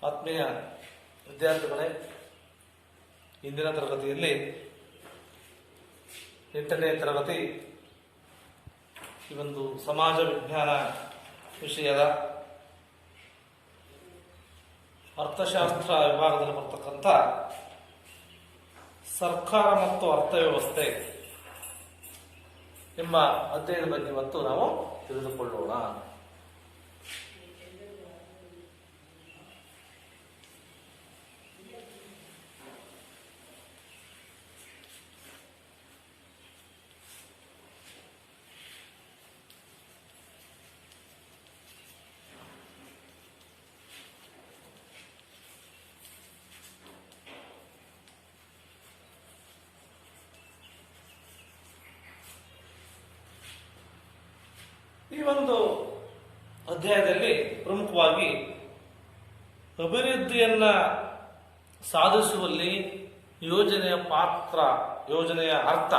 ಆತ್ಮೀಯ ವಿದ್ಯಾರ್ಥಿಗಳೇ, ಇಂದಿನ ತರಗತಿಯಲ್ಲಿ 8ನೇ ತರಗತಿ ಈ ಒಂದು ಸಮಾಜ ವಿಜ್ಞಾನ ವಿಷಯದ ಅರ್ಥಶಾಸ್ತ್ರ ವಿಭಾಗದಲ್ಲಿ ಬರ್ತಕ್ಕಂಥ ಸರ್ಕಾರ ಮತ್ತು ಅರ್ಥವ್ಯವಸ್ಥೆ ಎಂಬ ಅಧ್ಯಾಯದ ಬಗ್ಗೆ ಇವತ್ತು ನಾವು ತಿಳಿದುಕೊಳ್ಳೋಣ. ಈ ಒಂದು ಅಧ್ಯಾಯದಲ್ಲಿ ಪ್ರಮುಖವಾಗಿ ಅಭಿವೃದ್ಧಿಯನ್ನ ಸಾಧಿಸುವಲ್ಲಿ ಯೋಜನೆಯ ಪಾತ್ರ, ಯೋಜನೆಯ ಅರ್ಥ,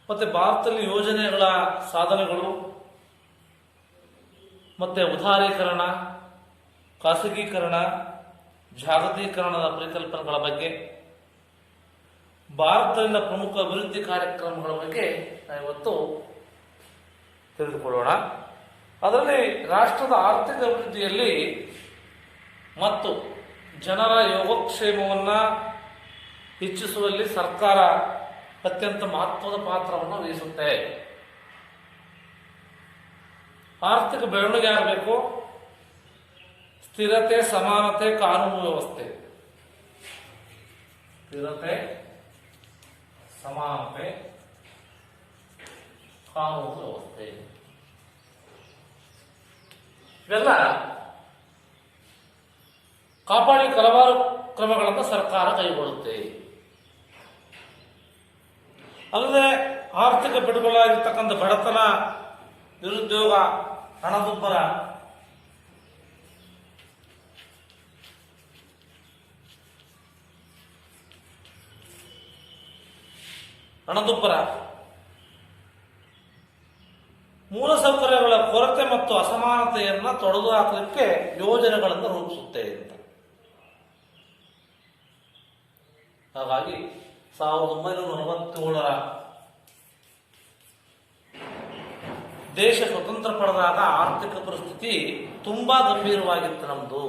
ಮತ್ತೆ ಭಾರತದಲ್ಲಿ ಯೋಜನೆಗಳ ಸಾಧನೆಗಳು, ಮತ್ತೆ ಉದಾರೀಕರಣ, ಖಾಸಗೀಕರಣ, ಜಾಗತೀಕರಣದ ಪರಿಕಲ್ಪನೆಗಳ ಬಗ್ಗೆ, ಭಾರತದಲ್ಲಿನ ಪ್ರಮುಖ ಅಭಿವೃದ್ಧಿ ಕಾರ್ಯಕ್ರಮಗಳ ಬಗ್ಗೆ ಇವತ್ತು ತಿಳಿದುಕೊಳ್ಳೋಣ. ಅದರಲ್ಲಿ ರಾಷ್ಟ್ರದ ಆರ್ಥಿಕ ಅಭಿವೃದ್ಧಿಯಲ್ಲಿ ಮತ್ತು ಜನರ ಯೋಗಕ್ಷೇಮವನ್ನು ಹೆಚ್ಚಿಸುವಲ್ಲಿ ಸರ್ಕಾರ ಅತ್ಯಂತ ಮಹತ್ವದ ಪಾತ್ರವನ್ನು ವಹಿಸುತ್ತೆ. ಆರ್ಥಿಕ ಬೆಳವಣಿಗೆ ಆಗಬೇಕು, ಸ್ಥಿರತೆ, ಸಮಾನತೆ, ಕಾನೂನು ವ್ಯವಸ್ಥೆ, ಸ್ಥಿರತೆ, ಸಮಾನತೆ, ಕಾನೂನು ವ್ಯವಸ್ಥೆ ಇವೆಲ್ಲ ಕಾಪಾಡಿ ಹಲವಾರು ಕ್ರಮಗಳನ್ನು ಸರ್ಕಾರ ಕೈಗೊಳ್ಳುತ್ತೆ. ಅಲ್ಲದೆ ಆರ್ಥಿಕ ಬಿಡುಗಡೆಯಾಗಿರ್ತಕ್ಕಂಥ ಬಡತನ, ನಿರುದ್ಯೋಗ, ಹಣದುಬ್ಬರ, ಮೂಲಸೌಕರ್ಯಗಳ ಕೊರತೆ ಮತ್ತು ಅಸಮಾನತೆಯನ್ನು ತೊಡೆದು ಹಾಕಲಿಕ್ಕೆ ಯೋಜನೆಗಳನ್ನು ರೂಪಿಸುತ್ತೆ ಅಂತ. ಹಾಗಾಗಿ 1947ರ ದೇಶ ಸ್ವತಂತ್ರ ಪಡೆದಾಗ ಆರ್ಥಿಕ ಪರಿಸ್ಥಿತಿ ತುಂಬಾ ಗಂಭೀರವಾಗಿತ್ತು. ನಮ್ಮದು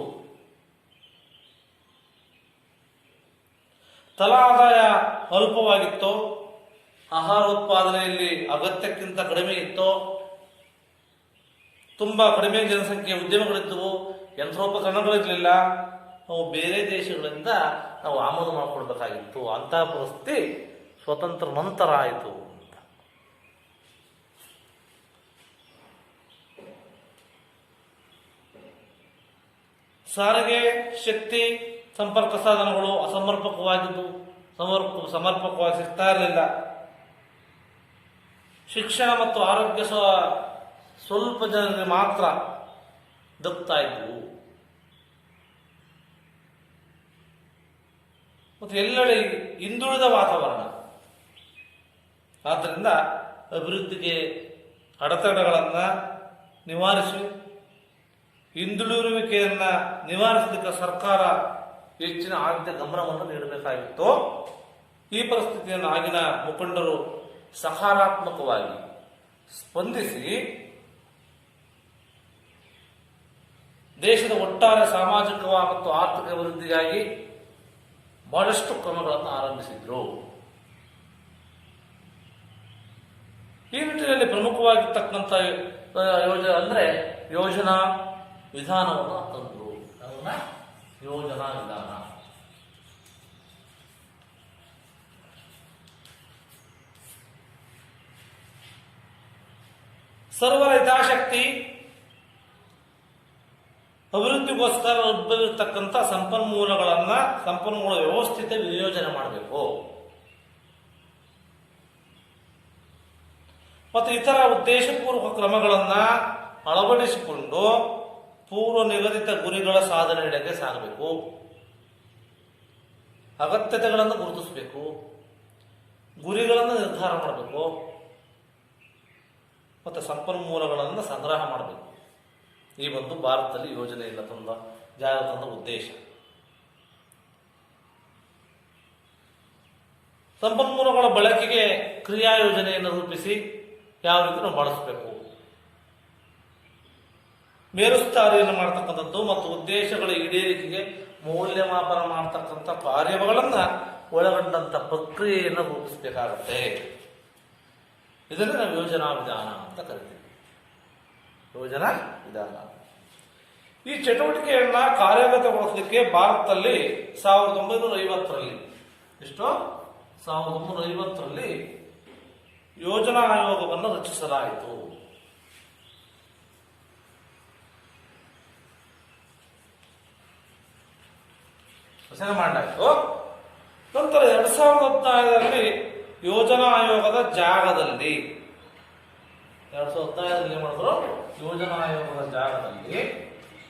ತಲಾ ಆದಾಯ ಅಲ್ಪವಾಗಿತ್ತು, ಆಹಾರ ಉತ್ಪಾದನೆಯಲ್ಲಿ ಅಗತ್ಯಕ್ಕಿಂತ ಕಡಿಮೆ ಇತ್ತು, ತುಂಬಾ ಕಡಿಮೆ ಜನಸಂಖ್ಯೆ ಉದ್ಯಮಗಳಿದ್ದವು, ಯಂತ್ರೋಪಕರಣಗಳಿರಲಿಲ್ಲ, ನಾವು ಬೇರೆ ದೇಶಗಳಿಂದ ನಾವು ಆಮದು ಮಾಡಿಕೊಡ್ಬೇಕಾಗಿತ್ತು. ಅಂತಹ ಪರಿಸ್ಥಿತಿ ಸ್ವತಂತ್ರ ನಂತರ ಆಯಿತು ಅಂತ. ಸಾರಿಗೆ, ಶಕ್ತಿ, ಸಂಪರ್ಕ ಸಾಧನಗಳು ಅಸಮರ್ಪಕವಾಗಿದ್ದು ಸಮರ್ಪಕವಾಗಿ ಸಿಗ್ತಾ ಇರಲಿಲ್ಲ. ಶಿಕ್ಷಣ ಮತ್ತು ಆರೋಗ್ಯ ಸ್ವಲ್ಪ ಜನರಿಗೆ ಮಾತ್ರ ದಕ್ತಾ ಇದ್ವು. ಮತ್ತು ಎಲ್ಲೆಡೆ ಹಿಂದುಳಿದ ವಾತಾವರಣ. ಆದ್ದರಿಂದ ಅಭಿವೃದ್ಧಿಗೆ ಅಡೆತಡೆಗಳನ್ನು ನಿವಾರಿಸಿ ಹಿಂದುಳಿಯುವಿಕೆಯನ್ನು ನಿವಾರಿಸಲಿಕ್ಕೆ ಸರ್ಕಾರ ಹೆಚ್ಚಿನ ಆದ್ಯತೆ ಗಮನವನ್ನು ನೀಡಬೇಕಾಗಿತ್ತು. ಈ ಪರಿಸ್ಥಿತಿಯನ್ನು ಆಗಿನ ಮುಖಂಡರು ಸಕಾರಾತ್ಮಕವಾಗಿ ಸ್ಪಂದಿಸಿ ದೇಶದ ಒಟ್ಟಾರೆ ಸಾಮಾಜಿಕ ಮತ್ತು ಆರ್ಥಿಕ ಅಭಿವೃದ್ಧಿಗಾಗಿ ಬಹಳಷ್ಟು ಕ್ರಮಗಳನ್ನು ಆರಂಭಿಸಿದ್ರು. ಈ ನಿಟ್ಟಿನಲ್ಲಿ ಪ್ರಮುಖವಾಗಿರ್ತಕ್ಕಂಥ ಯೋಜನೆ ಅಂದರೆ ಯೋಜನಾ ವಿಧಾನವನ್ನು ತಂದರು. ಅದನ್ನ ಯೋಜನಾ ವಿಧಾನ. ಸರ್ವರ ಹಿತಾಸಕ್ತಿ, ಅಭಿವೃದ್ಧಿಗೋಸ್ಕರ ಲಭ್ಯವಿರತಕ್ಕಂಥ ಸಂಪನ್ಮೂಲ ವ್ಯವಸ್ಥಿತ ವಿನಿಯೋಜನೆ ಮಾಡಬೇಕು ಮತ್ತು ಇತರ ಉದ್ದೇಶಪೂರ್ವಕ ಕ್ರಮಗಳನ್ನು ಅಳವಡಿಸಿಕೊಂಡು ಪೂರ್ವ ನಿಗದಿತ ಗುರಿಗಳ ಸಾಧನೆಯೆಡೆಗೆ ಸಾಗಬೇಕು. ಅಗತ್ಯತೆಗಳನ್ನು ಗುರುತಿಸಬೇಕು, ಗುರಿಗಳನ್ನು ನಿರ್ಧಾರ ಮಾಡಬೇಕು ಮತ್ತು ಸಂಪನ್ಮೂಲಗಳನ್ನು ಸಂಗ್ರಹ ಮಾಡಬೇಕು. ಈ ಒಂದು ಭಾರತದಲ್ಲಿ ಯೋಜನೆಯನ್ನು ಜಾರಿಗೆ ತಂದ ಉದ್ದೇಶ. ಸಂಪನ್ಮೂಲಗಳ ಬಳಕೆಗೆ ಕ್ರಿಯಾ ಯೋಜನೆಯನ್ನು ರೂಪಿಸಿ ಯಾವ ರೀತಿ ನಾವು ಬಳಸಬೇಕು, ಮೇರುಸ್ತಾರಿಯನ್ನು ಮಾಡ್ತಕ್ಕಂಥದ್ದು ಮತ್ತು ಉದ್ದೇಶಗಳ ಈಡೇರಿಕೆಗೆ ಮೌಲ್ಯಮಾಪನ ಮಾಡ್ತಕ್ಕಂಥ ಕಾರ್ಯಗಳನ್ನು ಒಳಗೊಂಡಂಥ ಪ್ರಕ್ರಿಯೆಯನ್ನು ರೂಪಿಸಬೇಕಾಗುತ್ತೆ. ಇದನ್ನು ನಾವು ಯೋಜನಾ ವಿಧಾನ ಅಂತ ಕರಿತೀವಿ. ಯೋಜನಾ ವಿಧಾನ. ಈ ಚಟುವಟಿಕೆಯನ್ನ ಕಾರ್ಯಗತಗೊಳಿಸಲಿಕ್ಕೆ ಭಾರತದಲ್ಲಿ 1950ರಲ್ಲಿ 1950ರಲ್ಲಿ ಯೋಜನಾ ಆಯೋಗವನ್ನು ರಚಿಸಲಾಯಿತು. ರಚನೆ ಮಾಡಲಾಯಿತು. ನಂತರ 2015ರಲ್ಲಿ ಯೋಜನಾ ಆಯೋಗದ ಜಾಗದಲ್ಲಿ 2015ರಲ್ಲಿ ಏನ್ ಮಾಡಿದ್ರು, ಯೋಜನಾ ಆಯೋಗದ ಜಾಗದಲ್ಲಿ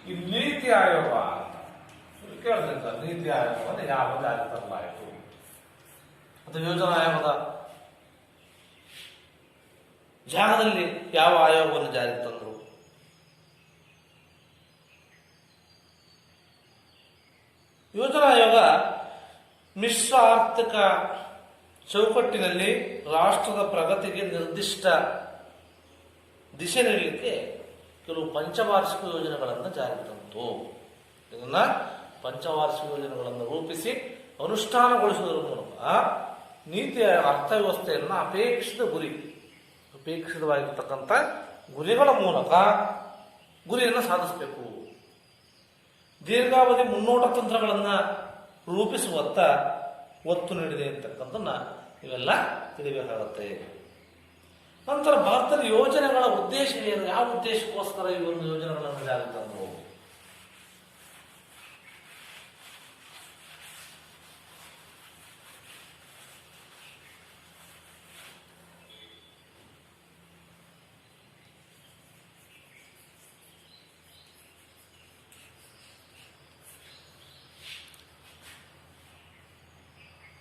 ಈ ನೀತಿ ಆಯೋಗ ಅಂತ ಕೇಳಿದ್ರೆ ನೀತಿ ಆಯೋಗವನ್ನು ಯಾವ ಜಾರಿ ತರಲಾಯಿತು ಅಥವಾ ಯೋಜನಾ ಆಯೋಗದ ಜಾಗದಲ್ಲಿ ಯಾವ ಆಯೋಗವನ್ನು ಜಾರಿಗೆ ತಂದರು? ಯೋಜನಾ ಆಯೋಗ ಮಿಶ್ರ ಆರ್ಥಿಕ ಚೌಕಟ್ಟಿನಲ್ಲಿ ರಾಷ್ಟ್ರದ ಪ್ರಗತಿಗೆ ನಿರ್ದಿಷ್ಟ ದಿಶೆ ನೀಡಲಿಕ್ಕೆ ಕೆಲವು ಪಂಚವಾರ್ಷಿಕ ಯೋಜನೆಗಳನ್ನು ಜಾರಿಗೆ ತಂತು. ಇದನ್ನ ಪಂಚವಾರ್ಷಿಕ ಯೋಜನೆಗಳನ್ನು ರೂಪಿಸಿ ಅನುಷ್ಠಾನಗೊಳಿಸುವುದರ ಮೂಲಕ ನೀತಿಯ ಅರ್ಥವ್ಯವಸ್ಥೆಯನ್ನು ಅಪೇಕ್ಷಿತವಾಗಿರ್ತಕ್ಕಂಥ ಗುರಿಗಳ ಮೂಲಕ ಗುರಿಯನ್ನು ಸಾಧಿಸಬೇಕು. ದೀರ್ಘಾವಧಿ ಮುನ್ನೋಟ ತಂತ್ರಗಳನ್ನು ರೂಪಿಸುವತ್ತ ಒತ್ತು ನೀಡಿದೆ ಅಂತಕ್ಕಂಥನ್ನ ಇವೆಲ್ಲ ತಿಳಿಬೇಕಾಗುತ್ತೆ. ನಂತರ ಭಾರತದ ಯೋಜನೆಗಳ ಉದ್ದೇಶ ಏನು, ಯಾವ ಉದ್ದೇಶಕ್ಕೋಸ್ಕರ ಈ ಒಂದು ಯೋಜನೆಗಳನ್ನು ಜಾರಿಗೆ ತಂದರು?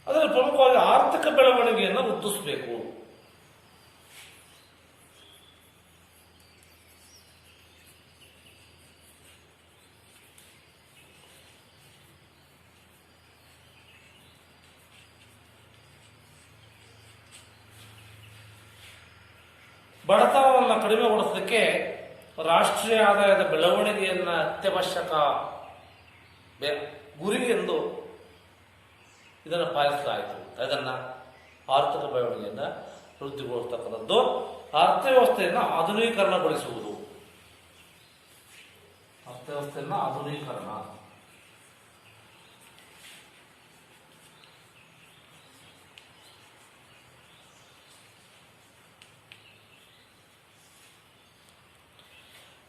ಅದರಲ್ಲಿ ಪ್ರಮುಖವಾಗಿ ಆರ್ಥಿಕ ಬೆಳವಣಿಗೆಯನ್ನು ವೃದ್ಧಿಸಬೇಕು. ಬಡತನವನ್ನು ಕಡಿಮೆಗೊಳಿಸಲಿಕ್ಕೆ ರಾಷ್ಟ್ರೀಯ ಆದಾಯದ ಬೆಳವಣಿಗೆಯನ್ನು ಅತ್ಯವಶ್ಯಕ ಗುರಿ ಎಂದು ಇದನ್ನು ಪಾಲಿಸಲಾಯಿತು. ಅದನ್ನು ಆರ್ಥಿಕ ಬೆಳವಣಿಗೆಯನ್ನು ವೃದ್ಧಿಗೊಳಿಸ್ತಕ್ಕಂಥದ್ದು, ಅರ್ಥವ್ಯವಸ್ಥೆಯನ್ನು ಆಧುನೀಕರಣಗೊಳಿಸುವುದು. ಅರ್ಥವ್ಯವಸ್ಥೆಯನ್ನು ಆಧುನೀಕರಣ.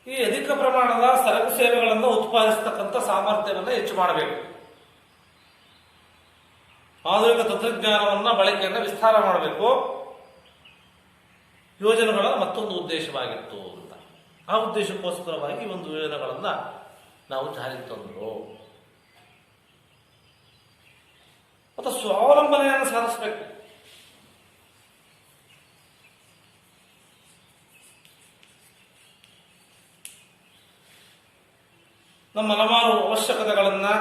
ಈ ಅಧಿಕ ಪ್ರಮಾಣದ ಸರಕು ಸೇವೆಗಳನ್ನು ಉತ್ಪಾದಿಸತಕ್ಕಂಥ ಸಾಮರ್ಥ್ಯವನ್ನು ಹೆಚ್ಚು ಮಾಡಬೇಕು. ಆಧುನಿಕ ತಂತ್ರಜ್ಞಾನವನ್ನು ಬಳಕೆಯನ್ನು ವಿಸ್ತಾರ ಮಾಡಬೇಕು. ಯೋಜನೆಗಳ ಮತ್ತೊಂದು ಉದ್ದೇಶವಾಗಿತ್ತು ಅಂತ. ಆ ಉದ್ದೇಶಕ್ಕೋಸ್ಕರವಾಗಿ ಈ ಒಂದು ಯೋಜನೆಗಳನ್ನು ನಾವು ಜಾರಿಗೆ ತಂದರು. ಮತ್ತು ಸ್ವಾವಲಂಬನೆಯನ್ನು ಸಾಧಿಸಬೇಕು. ನಮ್ಮ ಹಲವಾರು ಅವಶ್ಯಕತೆಗಳನ್ನು,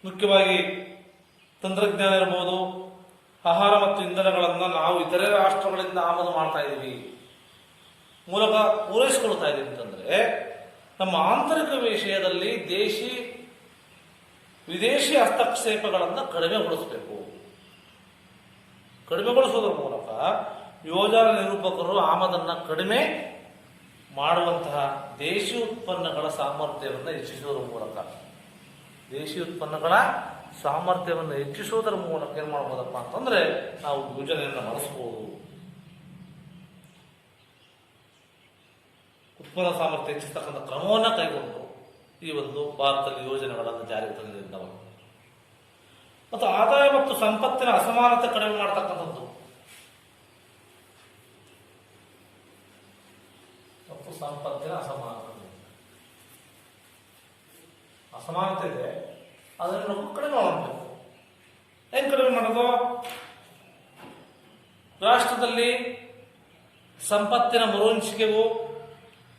ಮುಖ್ಯವಾಗಿ ತಂತ್ರಜ್ಞಾನ ಇರಬಹುದು, ಆಹಾರ ಮತ್ತು ಇಂಧನಗಳನ್ನು ನಾವು ಇತರೆ ರಾಷ್ಟ್ರಗಳಿಂದ ಆಮದು ಮಾಡ್ತಾ ಇದ್ದೀವಿ, ಮೂಲಕ ಪೂರೈಸಿಕೊಳ್ತಾ ಇದ್ದೀವಿ ಅಂತಂದ್ರೆ ನಮ್ಮ ಆಂತರಿಕ ವಿಷಯದಲ್ಲಿ ವಿದೇಶಿ ಹಸ್ತಕ್ಷೇಪಗಳನ್ನು ಕಡಿಮೆಗೊಳಿಸಬೇಕು. ಕಡಿಮೆಗೊಳಿಸುವುದರ ಮೂಲಕ ಯೋಜನಾ ನಿರೂಪಕರು ಆಮದನ್ನು ಕಡಿಮೆ ಮಾಡುವಂತಹ ದೇಶಿ ಉತ್ಪನ್ನಗಳ ಸಾಮರ್ಥ್ಯವನ್ನು ಹೆಚ್ಚಿಸುವುದರ ಮೂಲಕ ಏನ್ ಮಾಡ್ಬೋದಪ್ಪ ಅಂತಂದ್ರೆ ನಾವು ಯೋಜನೆಯನ್ನು ನಡೆಸಬಹುದು. ಉತ್ಪನ್ನ ಸಾಮರ್ಥ್ಯ ಹೆಚ್ಚಿಸತಕ್ಕಂಥ ಕ್ರಮವನ್ನು ಕೈಗೊಂಡು ಈ ಒಂದು ಭಾರತದಲ್ಲಿ ಯೋಜನೆಗಳನ್ನು ಜಾರಿಗೆ ತಂದಿದ್ದ ನಾವು. ಮತ್ತು ಆದಾಯ ಮತ್ತು ಸಂಪತ್ತಿನ ಅಸಮಾನತೆ ಕಡಿಮೆ ಮಾಡತಕ್ಕಂಥದ್ದು. ಮತ್ತು ಸಂಪತ್ತಿನ ಅಸಮಾನತೆ ಇದೆ, ಅದನ್ನು ನಾವು ಕಡಿಮೆ ಮಾಡಬೇಕು. ಏನ್ ಕಡಿಮೆ ಮಾಡೋದು? ರಾಷ್ಟ್ರದಲ್ಲಿ ಸಂಪತ್ತಿನ ಮರುಹಂಚಿಕೆಗೂ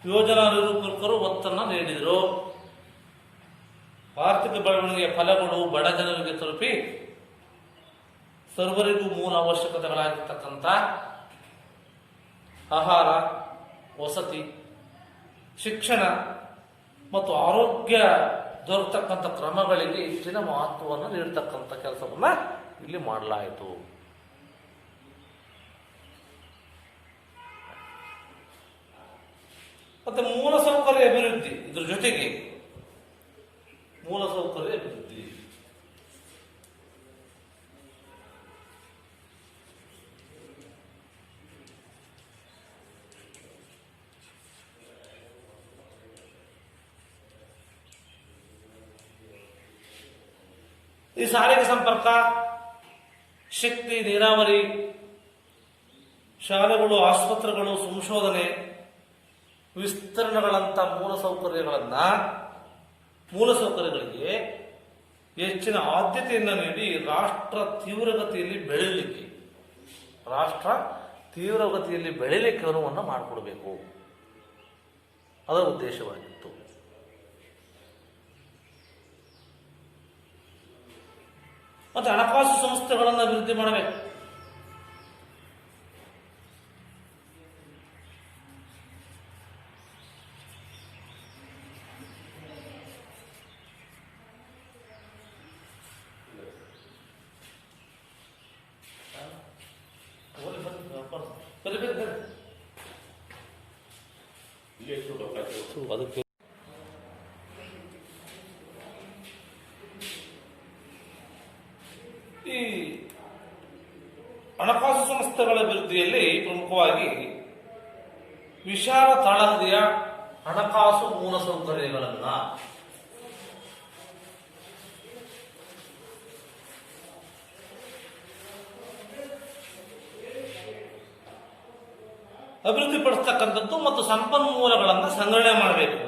ಯೋಜನಾ ನಿರೂಪಕರು ಒತ್ತನ್ನು ನೀಡಿದರು. ಆರ್ಥಿಕ ಬೆಳವಣಿಗೆಯ ಫಲಗಳು ಬಡ ಜನರಿಗೆ ತಲುಪಿ ಸರ್ವರಿಗೂ ಮೂಲ ಅವಶ್ಯಕತೆಗಳಾಗಿರ್ತಕ್ಕಂಥ ಆಹಾರ, ವಸತಿ, ಶಿಕ್ಷಣ ಮತ್ತು ಆರೋಗ್ಯ ದೊರಕತಕ್ಕಂಥ ಕ್ರಮಗಳಿಗೆ ಹೆಚ್ಚಿನ ಮಹತ್ವವನ್ನು ನೀಡತಕ್ಕಂಥ ಕೆಲಸವನ್ನ ಇಲ್ಲಿ ಮಾಡಲಾಯಿತು. ಮತ್ತೆ ಮೂಲಸೌಕರ್ಯ ಅಭಿವೃದ್ಧಿ, ಇದ್ರ ಜೊತೆಗೆ ಮೂಲಸೌಕರ್ಯ ಅಭಿವೃದ್ಧಿ, ಈ ಸಾರಿಗೆ ಸಂಪರ್ಕ, ಶಕ್ತಿ, ನೀರಾವರಿ, ಶಾಲೆಗಳು, ಆಸ್ಪತ್ರೆಗಳು, ಸಂಶೋಧನೆ, ವಿಸ್ತರಣೆಗಳಂತ ಮೂಲಸೌಕರ್ಯಗಳಿಗೆ ಹೆಚ್ಚಿನ ಆದ್ಯತೆಯನ್ನು ನೀಡಿ ರಾಷ್ಟ್ರ ತೀವ್ರಗತಿಯಲ್ಲಿ ಬೆಳೀಲಿಕ್ಕೆ ಅನುವನ್ನು ಮಾಡಿಕೊಡ್ಬೇಕು, ಅದರ ಉದ್ದೇಶವಾಗಿತ್ತು. ಮತ್ತೆ ಹಣಕಾಸು ಸಂಸ್ಥೆಗಳನ್ನು ಅಭಿವೃದ್ಧಿ ಮಾಡಬೇಕು. ಅದಕ್ಕೆ ಈ ಹಣಕಾಸು ಸಂಸ್ಥೆಗಳ ಅಭಿವೃದ್ಧಿಯಲ್ಲಿ ಪ್ರಮುಖವಾಗಿ ವಿಶಾಲ ತಳಹದಿಯ ಹಣಕಾಸು ಮೂಲಸೌಕರ್ಯಗಳನ್ನು ಅಭಿವೃದ್ಧಿಪಡಿಸ್ತಕ್ಕಂಥದ್ದು ಮತ್ತು ಸಂಪನ್ಮೂಲಗಳನ್ನು ಸಂಗ್ರಹಣೆ ಮಾಡಬೇಕು.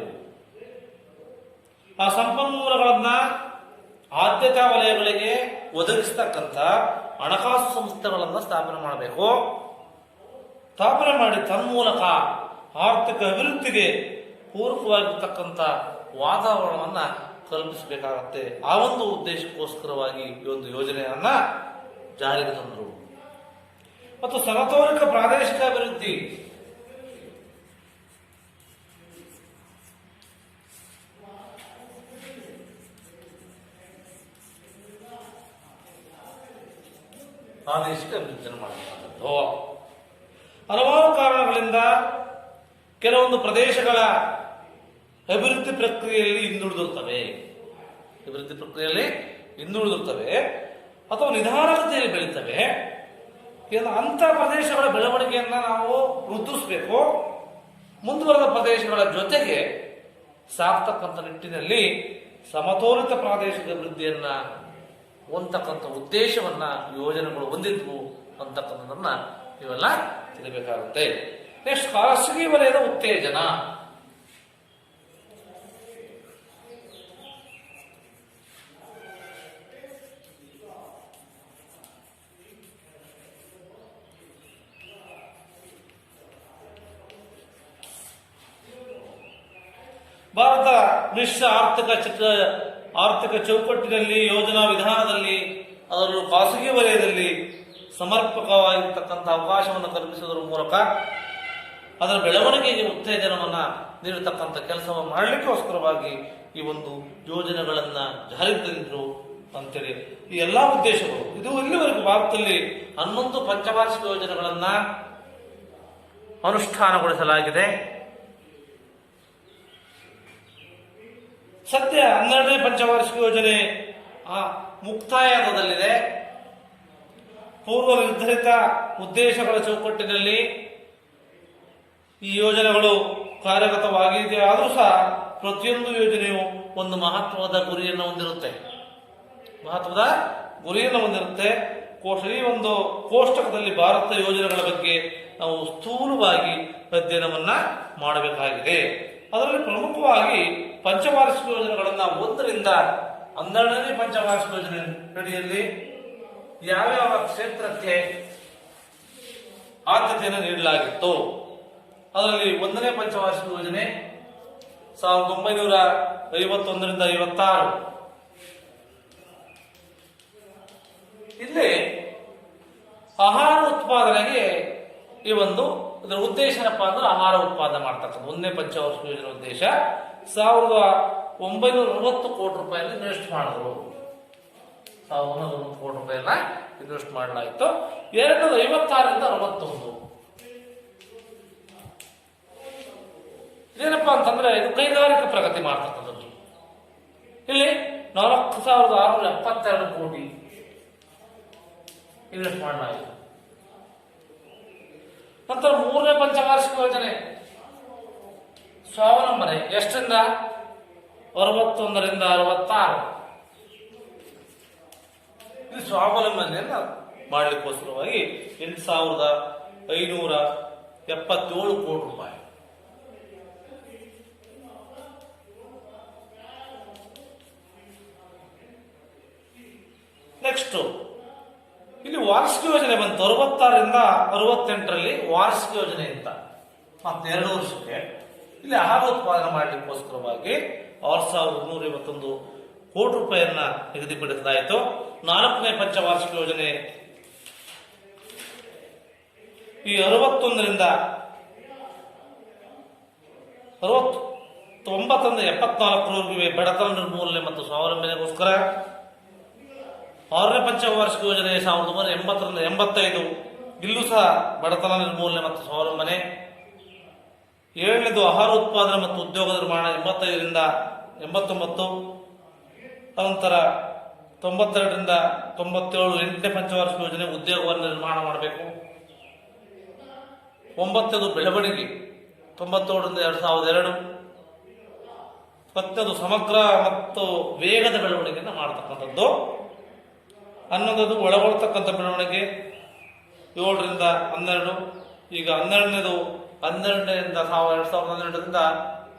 ಆ ಸಂಪನ್ಮೂಲಗಳನ್ನು ಆದ್ಯತಾ ವಲಯಗಳಿಗೆ ಒದಗಿಸ್ತಕ್ಕಂಥ ಹಣಕಾಸು ಸಂಸ್ಥೆಗಳನ್ನು ಸ್ಥಾಪನೆ ಮಾಡಬೇಕು. ಸ್ಥಾಪನೆ ಮಾಡಿ ತನ್ಮೂಲಕ ಆರ್ಥಿಕ ಅಭಿವೃದ್ಧಿಗೆ ಪೂರಕವಾಗಿರ್ತಕ್ಕಂಥ ವಾತಾವರಣವನ್ನು ಕಲ್ಪಿಸಬೇಕಾಗತ್ತೆ. ಆ ಒಂದು ಉದ್ದೇಶಕ್ಕೋಸ್ಕರವಾಗಿ ಈ ಒಂದು ಯೋಜನೆಯನ್ನ ಜಾರಿಗೆ ತಂದರು. ಮತ್ತು ಸಮತೋಲಿತ ಪ್ರಾದೇಶಿಕ ಅಭಿವೃದ್ಧಿ, ಪ್ರಾದೇಶಿಕ ಅಭಿವೃದ್ಧಿಯನ್ನು ಮಾಡಬೇಕಾದದ್ದು. ಹಲವಾರು ಕಾರಣಗಳಿಂದ ಕೆಲವೊಂದು ಪ್ರದೇಶಗಳ ಅಭಿವೃದ್ಧಿ ಪ್ರಕ್ರಿಯೆಯಲ್ಲಿ ಹಿಂದುಳಿದಿರ್ತವೆ ಅಥವಾ ನಿಧಾನಗತಿಯಲ್ಲಿ ಬೆಳೀತವೆ. ಅಂಥ ಪ್ರದೇಶಗಳ ಬೆಳವಣಿಗೆಯನ್ನು ನಾವು ವೃದ್ಧಿಸಬೇಕು. ಮುಂದುವರೆದ ಪ್ರದೇಶಗಳ ಜೊತೆಗೆ ಸಾಕ್ತಕ್ಕಂಥ ನಿಟ್ಟಿನಲ್ಲಿ ಸಮತೋಲಿತ ಪ್ರಾದೇಶಿಕ ಅಭಿವೃದ್ಧಿಯನ್ನ ಹೊಂದತಕ್ಕಂಥ ಉದ್ದೇಶವನ್ನ ಯೋಜನೆಗಳು ಹೊಂದಿದ್ವು ಅಂತಕ್ಕಂಥದನ್ನ ಇವೆಲ್ಲ ತಿಳಿಬೇಕಾಗುತ್ತೆ. ನೆಕ್ಸ್ಟ್, ಖಾಸಗಿ ವಲಯದ ಉತ್ತೇಜನ. ಭಾರತ ಮಿಶ್ರ ಆರ್ಥಿಕ ಚೌಕಟ್ಟಿನಲ್ಲಿ, ಯೋಜನಾ ವಿಧಾನದಲ್ಲಿ, ಅದರಲ್ಲೂ ಖಾಸಗಿ ವಲಯದಲ್ಲಿ ಸಮರ್ಪಕವಾಗಿರ್ತಕ್ಕಂಥ ಅವಕಾಶವನ್ನು ಕಲ್ಪಿಸುವುದರ ಮೂಲಕ ಅದರ ಬೆಳವಣಿಗೆಗೆ ಉತ್ತೇಜನವನ್ನು ನೀಡತಕ್ಕಂಥ ಕೆಲಸವನ್ನು ಮಾಡಲಿಕ್ಕೋಸ್ಕರವಾಗಿ ಈ ಒಂದು ಯೋಜನೆಗಳನ್ನು ಜಾರಿಗೆ ತಂದಿದ್ರು ಅಂತೇಳಿ ಈ ಎಲ್ಲ ಉದ್ದೇಶಗಳು. ಇದು ಇಲ್ಲಿವರೆಗೂ ಭಾರತದಲ್ಲಿ 11 ಪಂಚವಾರ್ಷಿಕ ಯೋಜನೆಗಳನ್ನು ಅನುಷ್ಠಾನಗೊಳಿಸಲಾಗಿದೆ. ಸದ್ಯ 12ನೇ ಪಂಚವಾರ್ಷಿಕ ಯೋಜನೆ ಮುಕ್ತಾಯದಲ್ಲಿದೆ. ಪೂರ್ವ ನಿರ್ಧರಿತ ಉದ್ದೇಶಗಳ ಚೌಕಟ್ಟಿನಲ್ಲಿ ಈ ಯೋಜನೆಗಳು ಕಾರ್ಯಗತವಾಗಿದೆ. ಆದರೂ ಸಹ ಪ್ರತಿಯೊಂದು ಯೋಜನೆಯು ಒಂದು ಮಹತ್ವದ ಗುರಿಯನ್ನು ಹೊಂದಿರುತ್ತೆ. ಈ ಒಂದು ಕೋಷ್ಟಕದಲ್ಲಿ ಭಾರತ ಯೋಜನೆಗಳ ಬಗ್ಗೆ ನಾವು ಸ್ಥೂಲವಾಗಿ ಅಧ್ಯಯನವನ್ನ ಮಾಡಬೇಕಾಗಿದೆ. ಅದರಲ್ಲಿ ಪ್ರಮುಖವಾಗಿ ಪಂಚವಾರ್ಷಿಕ ಯೋಜನೆಗಳನ್ನು 1ರಿಂದ 12ನೇ ಪಂಚವಾರ್ಷಿಕ ಯೋಜನೆ ಅಡಿಯಲ್ಲಿ ಯಾವ್ಯಾವ ಕ್ಷೇತ್ರಕ್ಕೆ ಆದ್ಯತೆಯನ್ನು ನೀಡಲಾಗಿತ್ತು, ಅದರಲ್ಲಿ 1ನೇ ಪಂಚವಾರ್ಷಿಕ ಯೋಜನೆ 1951ರಿಂದ 56. ಇಲ್ಲಿ ಆಹಾರ ಉತ್ಪಾದನೆಗೆ ಈ ಒಂದು ಇದರ ಉದ್ದೇಶ ಏನಪ್ಪಾ ಅಂದ್ರೆ ಆಹಾರ ಉತ್ಪಾದನೆ ಮಾಡ್ತಕ್ಕಂಥ 1ನೇ ಪಂಚವಾರ್ಷಿಕ ಯೋಜನೆ ಉದ್ದೇಶ 1940 ಕೋಟಿ ರೂಪಾಯಿನ ಇನ್ವೆಸ್ಟ್ ಮಾಡಿದ್ರು. 1940 ಕೋಟಿ ರೂಪಾಯಿನ ಇನ್ವೆಸ್ಟ್ ಮಾಡಲಾಯಿತು. 256ರಿಂದ 61 ಏನಪ್ಪಾ ಅಂತಂದ್ರೆ ಇದು ಕೈಗಾರಿಕಾ ಪ್ರಗತಿ ಮಾಡ್ತಕ್ಕಂಥದ್ದು. ಇಲ್ಲಿ 4672 ಕೋಟಿ ಇನ್ವೆಸ್ಟ್ ಮಾಡಲಾಯಿತು. ನಂತರ 3ನೇ ಪಂಚವಾರ್ಷಿಕ ಯೋಜನೆ ಸ್ವಾವಲಂಬನೆ ಎಷ್ಟರಿಂದ 61ರಿಂದ 66. ಇದು ಸ್ವಾವಲಂಬನೆಯನ್ನ ಮಾಡಲಿಕ್ಕೋಸ್ಕರವಾಗಿ 8577 ಕೋಟಿ ರೂಪಾಯಿ. ನೆಕ್ಸ್ಟ್ ಇಲ್ಲಿ ವಾರ್ಷಿಕ ಯೋಜನೆ ಬಂತು 66ರಿಂದ 68ರಲ್ಲಿ ವಾರ್ಷಿಕ ಯೋಜನೆ ಅಂತ ಮತ್ತೆ 2 ವರ್ಷಕ್ಕೆ ಇಲ್ಲಿ ಆಹಾರ ಉತ್ಪಾದನೆ ಮಾಡಲಿಕ್ಕೋಸ್ಕರವಾಗಿ 6251 ಕೋಟಿ ರೂಪಾಯಿಯನ್ನ ನಿಗದಿಪಡಿಸಲಾಯಿತು. 4ನೇ ಪಂಚವಾರ್ಷಿಕ ಯೋಜನೆ ಈ 61ರಿಂದ 74ರವರೆಗೆ ಬಡತನ ನಿರ್ಮೂಲನೆ ಮತ್ತು ಸ್ವಾವಲಂಬನೆಗೋಸ್ಕರ. 6ನೇ ಪಂಚವಾರ್ಷಿಕ ಯೋಜನೆ 1980ರಿಂದ 85 ಇಲ್ಲೂ ಸಹ ಬಡತನ ನಿರ್ಮೂಲನೆ ಮತ್ತು ಸ್ವಾವಲಂಬನೆ. 7ನೇದು ಆಹಾರ ಉತ್ಪಾದನೆ ಮತ್ತು ಉದ್ಯೋಗ ನಿರ್ಮಾಣ 85ರಿಂದ 89. ನಂತರ 92ರಿಂದ 97 8ನೇ ಪಂಚವಾರ್ಷಿಕ ಯೋಜನೆ ಉದ್ಯೋಗವನ್ನು ನಿರ್ಮಾಣ ಮಾಡಬೇಕು. 9ನೇದು ಬೆಳವಣಿಗೆ 97ರಿಂದ 2002. 10ನೇದು ಸಮಗ್ರ ಮತ್ತು ವೇಗದ ಬೆಳವಣಿಗೆಯನ್ನು ಮಾಡತಕ್ಕಂಥದ್ದು. 11ನೇದು ಒಳಗೊಳ್ತಕ್ಕಂಥ ಬೆಳವಣಿಗೆ 7ರಿಂದ 12. ಈಗ 12ನೇದು 2012ರಿಂದ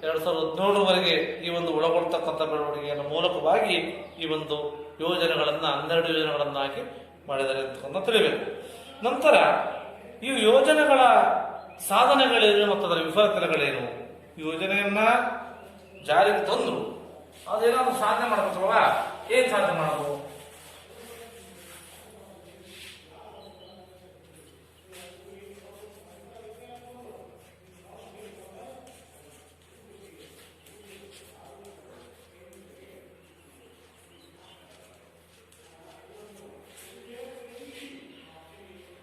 2017ರವರೆಗೆ ಈ ಒಂದು ಒಳಗೊಳ್ತಕ್ಕಂಥ ಬೆಳವಣಿಗೆಯ ಮೂಲಕವಾಗಿ ಈ ಒಂದು ಯೋಜನೆಗಳನ್ನ 12 ಯೋಜನೆಗಳನ್ನಾಗಿ ಮಾಡಿದ್ದಾರೆ ಅಂತ ತಿಳಿಬೇಕು. ನಂತರ ಈ ಯೋಜನೆಗಳ ಸಾಧನೆಗಳೇನು ಮತ್ತು ಅದರ ವಿಫಲತೆಗಳೇನು? ಯೋಜನೆಯನ್ನ ಜಾರಿಗೆ ತಂದ್ರು, ಅದೇನಾದ್ರು ಸಾಧನೆ ಮಾಡಬೇಕಲ್ವಾ? ಏನ್ ಸಾಧನೆ ಮಾಡೋದು?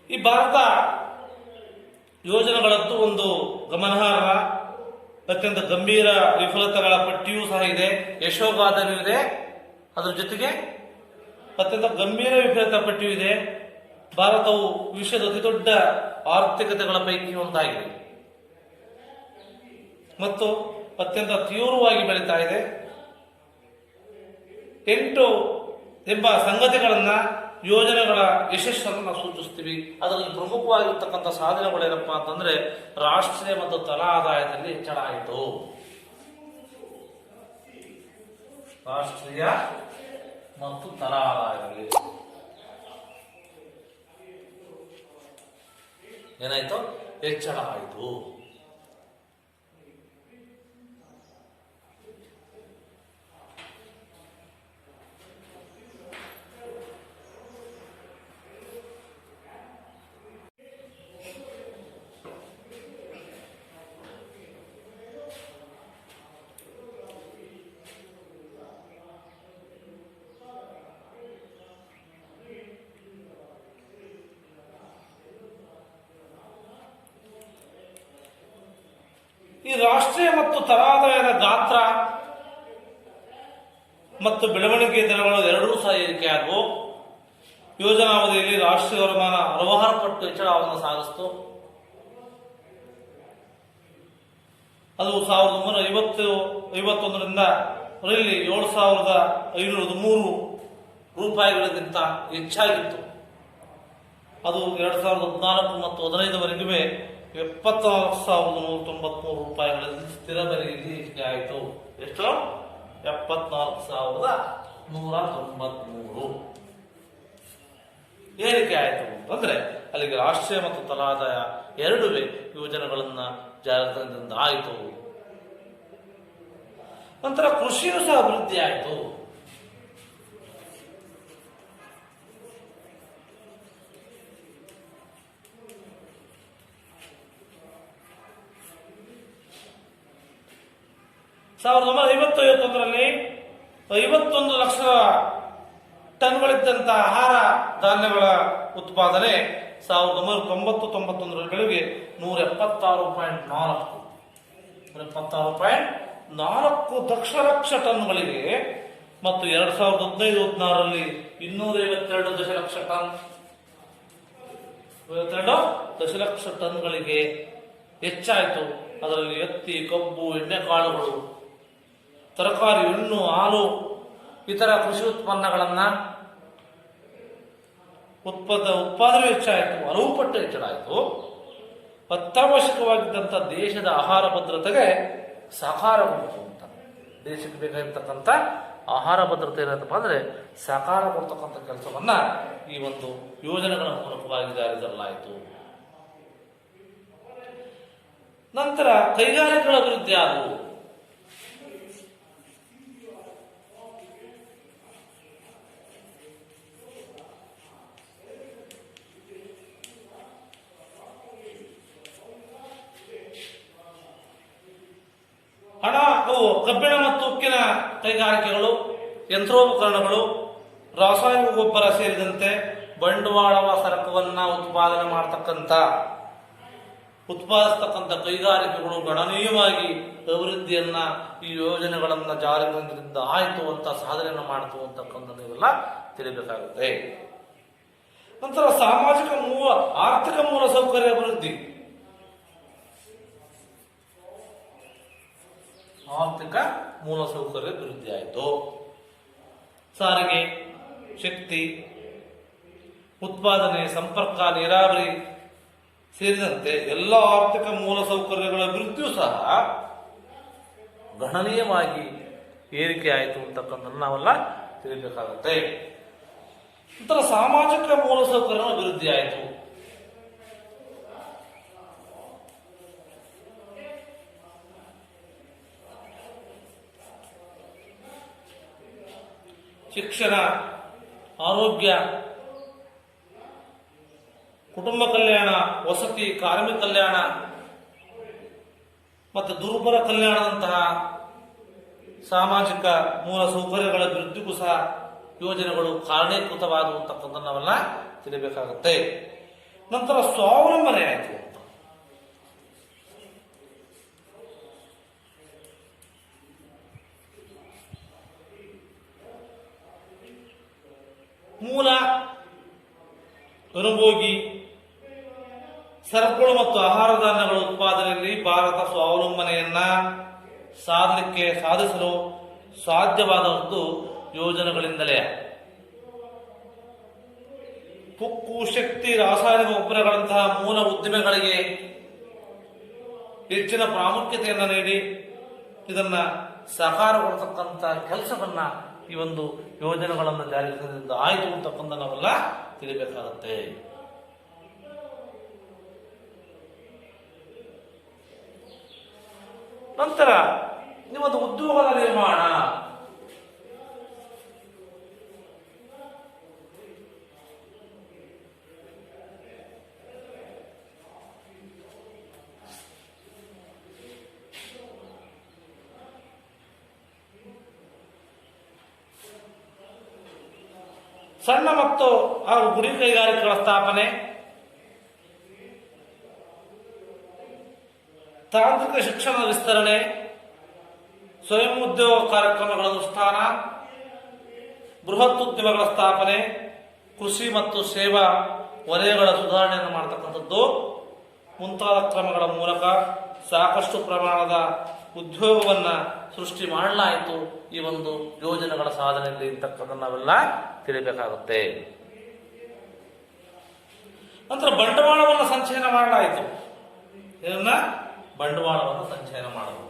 ಈ ಭಾರತ ಯೋಜನೆಗಳದ್ದು ಒಂದು ಗಮನಾರ್ಹ ಅತ್ಯಂತ ಗಂಭೀರ ವಿಫಲತೆಗಳ ಪಟ್ಟಿಯೂ ಸಹ ಇದೆ, ಯಶೋಗಾಥೆಯೂ ಇದೆ. ಅದರ ಜೊತೆಗೆ ಅತ್ಯಂತ ಗಂಭೀರ ವಿಫಲತೆ ಪಟ್ಟಿಯೂ ಇದೆ. ಭಾರತವು ವಿಶ್ವದ ಅತಿ ದೊಡ್ಡ ಆರ್ಥಿಕತೆಗಳ ಪೈಕಿ ಒಂದಾಗಿದೆ ಮತ್ತು ಅತ್ಯಂತ ತೀವ್ರವಾಗಿ ಬೆಳೀತಾ ಇದೆ. 8 ಎಂಬ ಸಂಗತಿಗಳನ್ನ ಯೋಜನೆಗಳ ಯಶಸ್ಸನ್ನು ನಾವು ಸೂಚಿಸ್ತೀವಿ. ಅದರಲ್ಲಿ ಪ್ರಮುಖವಾಗಿರ್ತಕ್ಕಂಥ ಸಾಧನೆಗಳೇನಪ್ಪಾ ಅಂತಂದ್ರೆ ರಾಷ್ಟ್ರೀಯ ಮತ್ತು ತಲಾ ಆದಾಯದಲ್ಲಿ ಹೆಚ್ಚಳ ಆಯಿತು. ರಾಷ್ಟ್ರೀಯ ಮತ್ತು ತಲಾ ಆದಾಯದಲ್ಲಿ ಏನಾಯ್ತು? ಹೆಚ್ಚಳ ಆಯಿತು. ಈ ರಾಷ್ಟ್ರೀಯ ಮತ್ತು ತಲಾದಾಯದ ಗಾತ್ರ ಮತ್ತು ಬೆಳವಣಿಗೆ ದರಗಳು ಎರಡೂ ಸಹ ಏರಿಕೆಯಾದವು. ಯೋಜನಾವಧಿಯಲ್ಲಿ ರಾಷ್ಟ್ರೀಯ ವರಮಾನ 66 ಪಟ್ಟು ಹೆಚ್ಚಳವನ್ನು ಸಾಧಿಸಿತು. ಅದು 1951ರಿಂದ 7,503 ರೂಪಾಯಿಗಳಿಗಿಂತ ಹೆಚ್ಚಾಗಿತ್ತು. ಅದು 2014 ಮತ್ತು 2015ವರೆಗೂ 74,193 ರೂಪಾಯಿಗಳಲ್ಲಿ ಸ್ಥಿರ ಬೆಲೆಯಲ್ಲಿ ಏರಿಕೆ ಆಯಿತು. ಎಷ್ಟು? 74,193 ಏರಿಕೆ ಆಯಿತು ಅಂತಂದ್ರೆ ಅಲ್ಲಿಗೆ ರಾಷ್ಟ್ರೀಯ ಮತ್ತು ತಲಾದಾಯ ಎರಡುವೇ ಯೋಜನೆಗಳನ್ನ ಜಾಗೃತದಿಂದ ಆಯಿತು. ನಂತರ ಕೃಷಿಯೂ ಸಹ ಅಭಿವೃದ್ಧಿ ಆಯಿತು. ಸಾವಿರದ 1951ರಲ್ಲಿ 51 ಲಕ್ಷ ಟನ್ಗಳಿದ್ದಂಥ ಆಹಾರ ಧಾನ್ಯಗಳ ಉತ್ಪಾದನೆ 1990-91ಗಳಿಗೆ 176.4 ದಶಲಕ್ಷ ಟನ್ಗಳಿಗೆ ಮತ್ತು 2015-16ರಲ್ಲಿ 252 ದಶಲಕ್ಷ ಟನ್ 52 ದಶಲಕ್ಷ ಟನ್ಗಳಿಗೆ ಹೆಚ್ಚಾಯಿತು. ಅದರಲ್ಲಿ ಹತ್ತಿ, ಕಬ್ಬು, ಎಣ್ಣೆಕಾಳುಗಳು, ತರಕಾರಿ, ಹಣ್ಣು, ಹಾಲು, ಇತರ ಕೃಷಿ ಉತ್ಪನ್ನಗಳನ್ನ ಉತ್ಪಾದನೆ ಹೆಚ್ಚಾಯಿತು, ಹಲವು ಪಟ್ಟು ಹೆಚ್ಚಾಯಿತು. ಅತ್ಯವಶ್ಯಕವಾಗಿದ್ದಂಥ ದೇಶದ ಆಹಾರ ಭದ್ರತೆಗೆ ಸಹಕಾರಗೊಳಿತು ಅಂತ. ದೇಶಕ್ಕೆ ಬೇಕಾಗಿರ್ತಕ್ಕಂಥ ಆಹಾರ ಭದ್ರತೆ ಏನಂತಪ್ಪ ಅಂದರೆ ಸಹಕಾರ ಕೊಡ್ತಕ್ಕಂಥ ಕೆಲಸವನ್ನ ಈ ಒಂದು ಯೋಜನೆಗಳ ಮೂಲಕವಾಗಿ ಜಾರಿಸಲಾಯಿತು. ನಂತರ ಕೈಗಾರಿಕೆಗಳ ಅಭಿವೃದ್ಧಿ ಆದವು. ಕಬ್ಬಿಣ ಮತ್ತು ಉಕ್ಕಿನ ಕೈಗಾರಿಕೆಗಳು, ಯಂತ್ರೋಪಕರಣಗಳು, ರಾಸಾಯನಿಕ ಗೊಬ್ಬರ ಸೇರಿದಂತೆ ಬಂಡವಾಳವ ಸರಕುವನ್ನ ಉತ್ಪಾದಿಸ್ತಕ್ಕಂಥ ಕೈಗಾರಿಕೆಗಳು ಗಣನೀಯವಾಗಿ ಅಭಿವೃದ್ಧಿಯನ್ನ ಈ ಯೋಜನೆಗಳನ್ನ ಜಾರಿಗೊಂಡಿದ್ದ ಆಯಿತು ಅಂತ ಸಾಧನೆಯನ್ನು ಮಾಡಿತು ಅಂತಕ್ಕಂಥ ನೀವೆಲ್ಲ ತಿಳಿಬೇಕಾಗುತ್ತೆ. ನಂತರ ಆರ್ಥಿಕ ಮೂಲ ಸೌಕರ್ಯ ಅಭಿವೃದ್ಧಿ. ಆರ್ಥಿಕ ಮೂಲಸೌಕರ್ಯ ಅಭಿವೃದ್ಧಿ ಆಯಿತು. ಸಾರಿಗೆ, ಶಕ್ತಿ, ಉತ್ಪಾದನೆ, ಸಂಪರ್ಕ, ನೀರಾವರಿ ಸೇರಿದಂತೆ ಎಲ್ಲ ಆರ್ಥಿಕ ಮೂಲಸೌಕರ್ಯಗಳ ಅಭಿವೃದ್ಧಿಯೂ ಸಹ ಗಣನೀಯವಾಗಿ ಏರಿಕೆ ಆಯಿತು ಅಂತಕ್ಕಂಥದ್ದು ನಾವೆಲ್ಲ ತಿಳಿಬೇಕಾಗುತ್ತೆ. ನಂತರ ಸಾಮಾಜಿಕ ಮೂಲಸೌಕರ್ಯ ಅಭಿವೃದ್ಧಿ ಆಯಿತು. ಶಿಕ್ಷಣ, ಆರೋಗ್ಯ, ಕುಟುಂಬ ಕಲ್ಯಾಣ, ವಸತಿ, ಕಾರ್ಮಿಕ ಕಲ್ಯಾಣ ಮತ್ತು ದುರ್ಬಲ ಕಲ್ಯಾಣದಂತಹ ಸಾಮಾಜಿಕ ಮೂಲ ಸೌಕರ್ಯಗಳ ಅಭಿವೃದ್ಧಿಗೂ ಸಹ ಯೋಜನೆಗಳು ಕಾರಣೀಕೃತವಾಗುವಂತಕ್ಕಂಥ ನಾವೆಲ್ಲ ತಿಳಿಬೇಕಾಗುತ್ತೆ. ನಂತರ ಸ್ವಾವಲಂಬನೆ ಆಯಿತು. ಮೂಲ ಅನುಭೋಗಿ ಸರಕುಗಳು ಮತ್ತು ಆಹಾರ ಧಾನ್ಯಗಳ ಉತ್ಪಾದನೆಯಲ್ಲಿ ಭಾರತ ಸ್ವಾವಲಂಬನೆಯನ್ನ ಸಾಧಿಸಲು ಸಾಧ್ಯವಾದದ್ದು ಯೋಜನೆಗಳಿಂದಲೇ. ಉಕ್ಕು, ಶಕ್ತಿ, ರಾಸಾಯನಿಕ ಗೊಬ್ಬರಗಳಂತಹ ಮೂಲ ಉದ್ದಿಮೆಗಳಿಗೆ ಹೆಚ್ಚಿನ ಪ್ರಾಮುಖ್ಯತೆಯನ್ನು ನೀಡಿ ಇದನ್ನ ಸಹಕಾರ ಕೊಡ್ತಕ್ಕಂಥ ಕೆಲಸವನ್ನ ಈ ಒಂದು ಯೋಜನೆಗಳನ್ನು ಜಾರಿಗೊಳಿಸಿದ ಆಯಿತು ಅಂತಕ್ಕಂಥ ನಾವೆಲ್ಲ ತಿಳಿಬೇಕಾಗುತ್ತೆ. ನಂತರ ನಿಮ್ಮದು ಉದ್ಯೋಗದ ನಿರ್ಮಾಣ. ಸಣ್ಣ ಮತ್ತು ಹಾಗೂ ಗುಡಿ ಕೈಗಾರಿಕೆಗಳ ಸ್ಥಾಪನೆ, ತಾಂತ್ರಿಕ ಶಿಕ್ಷಣದ ವಿಸ್ತರಣೆ, ಸ್ವಯಂ ಉದ್ಯೋಗ ಕಾರ್ಯಕ್ರಮಗಳ ಅನುಷ್ಠಾನ, ಬೃಹತ್ ಉದ್ಯಮಗಳ ಸ್ಥಾಪನೆ, ಕೃಷಿ ಮತ್ತು ಸೇವಾ ವಲಯಗಳ ಸುಧಾರಣೆಯನ್ನು ಮಾಡತಕ್ಕಂಥದ್ದು ಮುಂತಾದ ಕ್ರಮಗಳ ಮೂಲಕ ಸಾಕಷ್ಟು ಪ್ರಮಾಣದ ಉದ್ಯೋಗವನ್ನ ಸೃಷ್ಟಿ ಮಾಡಲಾಯಿತು ಈ ಒಂದು ಯೋಜನೆಗಳ ಸಾಧನೆಯಲ್ಲಿ ಇರ್ತಕ್ಕಂಥ ನಾವೆಲ್ಲ ತಿಳಿಬೇಕಾಗುತ್ತೆ. ನಂತರ ಬಂಡವಾಳವನ್ನು ಸಂಚಯನ ಮಾಡಲಾಯಿತು. ಇದನ್ನ ಬಂಡವಾಳವನ್ನು ಸಂಚಯನ ಮಾಡಬಹುದು.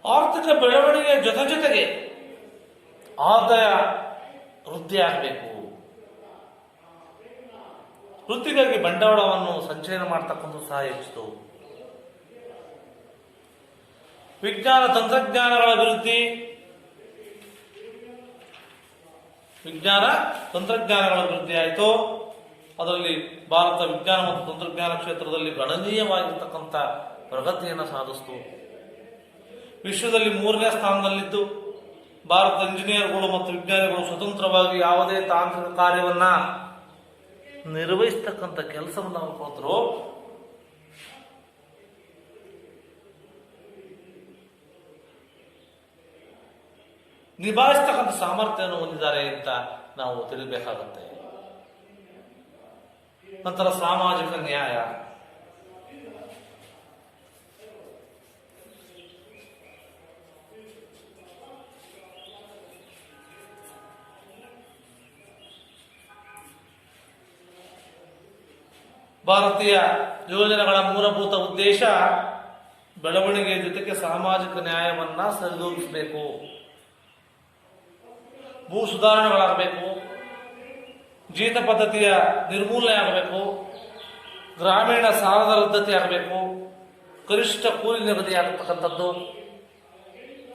ಆರ್ಥಿಕ ಬೆಳವಣಿಗೆ ಜೊತೆಗೆ ಆದಾಯ ವೃದ್ಧಿ ಆಗಬೇಕು. ವೃತ್ತಿಗಾಗಿ ಬಂಡವಾಳವನ್ನು ಸಂಚಯನ ಮಾಡ್ತಕ್ಕಂಥ ಸಹ ಹೆಚ್ಚಿತು. ವಿಜ್ಞಾನ ತಂತ್ರಜ್ಞಾನಗಳ ಅಭಿವೃದ್ಧಿ, ಆಯಿತು. ಅದರಲ್ಲಿ ಭಾರತ ವಿಜ್ಞಾನ ಮತ್ತು ತಂತ್ರಜ್ಞಾನ ಕ್ಷೇತ್ರದಲ್ಲಿ ಗಣನೀಯವಾಗಿರ್ತಕ್ಕಂಥ ಪ್ರಗತಿಯನ್ನು ಸಾಧಿಸಿತು. ವಿಶ್ವದಲ್ಲಿ 3ನೇ ಸ್ಥಾನದಲ್ಲಿದ್ದು ಭಾರತ ಇಂಜಿನಿಯರ್ಗಳು ಮತ್ತು ವಿಜ್ಞಾನಿಗಳು ಸ್ವತಂತ್ರವಾಗಿ ಯಾವುದೇ ತಾಂತ್ರಿಕ ಕಾರ್ಯವನ್ನ ನಿರ್ವಹಿಸ್ತಕ್ಕಂಥ ಕೆಲಸವನ್ನು ಅವರು ಕೊಟ್ಟರು. ನಿಭಾಯಿಸ್ತಕ್ಕಂಥ ಸಾಮರ್ಥ್ಯವನ್ನು ಹೊಂದಿದ್ದಾರೆ ಅಂತ ನಾವು ತಿಳಿಬೇಕಾಗುತ್ತೆ. ನಂತರ ಸಾಮಾಜಿಕ ನ್ಯಾಯ, ಭಾರತೀಯ ಯೋಜನೆಗಳ ಮೂಲಭೂತ ಉದ್ದೇಶ ಬೆಳವಣಿಗೆ ಜೊತೆಗೆ ಸಾಮಾಜಿಕ ನ್ಯಾಯವನ್ನ ಸರಿದೂಗಿಸಬೇಕು, ಭೂ ಸುಧಾರಣೆಗಳಾಗಬೇಕು, ಜೀತ ಪದ್ಧತಿಯ ನಿರ್ಮೂಲನೆ ಆಗಬೇಕು, ಗ್ರಾಮೀಣ ಸಾಲದ ರದ್ದತಿ ಆಗಬೇಕು, ಕನಿಷ್ಠ ಕೂಲಿ ನಿಗದಿ ಆಗತಕ್ಕಂಥದ್ದು,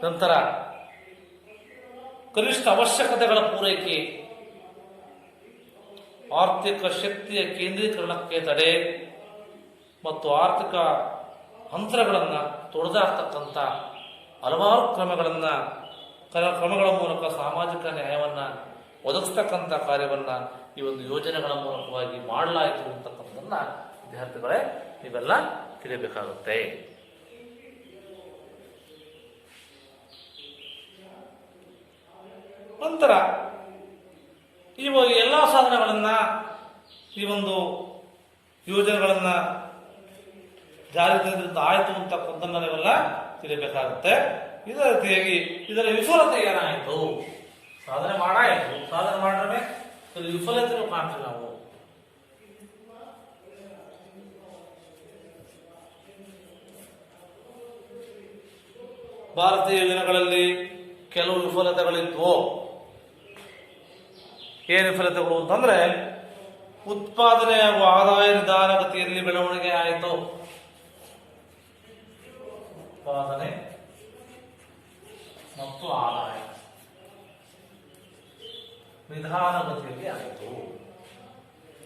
ನಂತರ ಕನಿಷ್ಠ ಅವಶ್ಯಕತೆಗಳ ಪೂರೈಕೆ, ಆರ್ಥಿಕ ಶಕ್ತಿಯ ಕೇಂದ್ರೀಕರಣಕ್ಕೆ ತಡೆ ಮತ್ತು ಆರ್ಥಿಕ ಅಂತರಗಳನ್ನು ತೊಡೆದಾಡ್ತಕ್ಕಂಥ ಹಲವಾರು ಕ್ರಮಗಳ ಮೂಲಕ ಸಾಮಾಜಿಕ ನ್ಯಾಯವನ್ನು ಒದಗಿಸ್ತಕ್ಕಂಥ ಕಾರ್ಯವನ್ನು ಈ ಒಂದು ಯೋಜನೆಗಳ ಮೂಲಕವಾಗಿ ಮಾಡಲಾಯಿತು ಅಂತಕ್ಕಂಥದ್ದನ್ನ ವಿದ್ಯಾರ್ಥಿಗಳೇ ನೀವೆಲ್ಲ ತಿಳಿಯಬೇಕಾಗುತ್ತೆ. ನಂತರ ಈ ಎಲ್ಲ ಸಾಧನೆಗಳನ್ನ, ಈ ಒಂದು ಯೋಜನೆಗಳನ್ನ ಜಾರಿ ತಂದಿದ್ದು ಆಯಿತು ಅಂತಕ್ಕಂಥದ್ದನ್ನ ನೀವೆಲ್ಲ ತಿಳಿಯಬೇಕಾಗುತ್ತೆ. ಇದರ ರೀತಿಯಾಗಿ ಇದರ ವಿಫಲತೆ ಏನಾಯಿತು? ಸಾಧನೆ ಮಾಡಾಯಿತು, ಸಾಧನೆ ಮಾಡಿದ್ರೆ ವಿಫಲತೆ ಕಾಣ್ತೀವಿ ನಾವು. ಭಾರತೀಯ ಯೋಜನೆಗಳಲ್ಲಿ ಕೆಲವು ವಿಫಲತೆಗಳಿದ್ವು. ಏನು ವಿಫಲತೆಗಳು ಅಂತಂದ್ರೆ, ಉತ್ಪಾದನೆ ಹಾಗೂ ಆದಾಯ ನಿಧಾನಗತಿಯಲ್ಲಿ ಬೆಳವಣಿಗೆ ಆಯಿತು. ಉತ್ಪಾದನೆ ಮತ್ತು ಆದಾಯ ನಿಧಾನಗತಿಯಲ್ಲಿ ಆಯಿತು.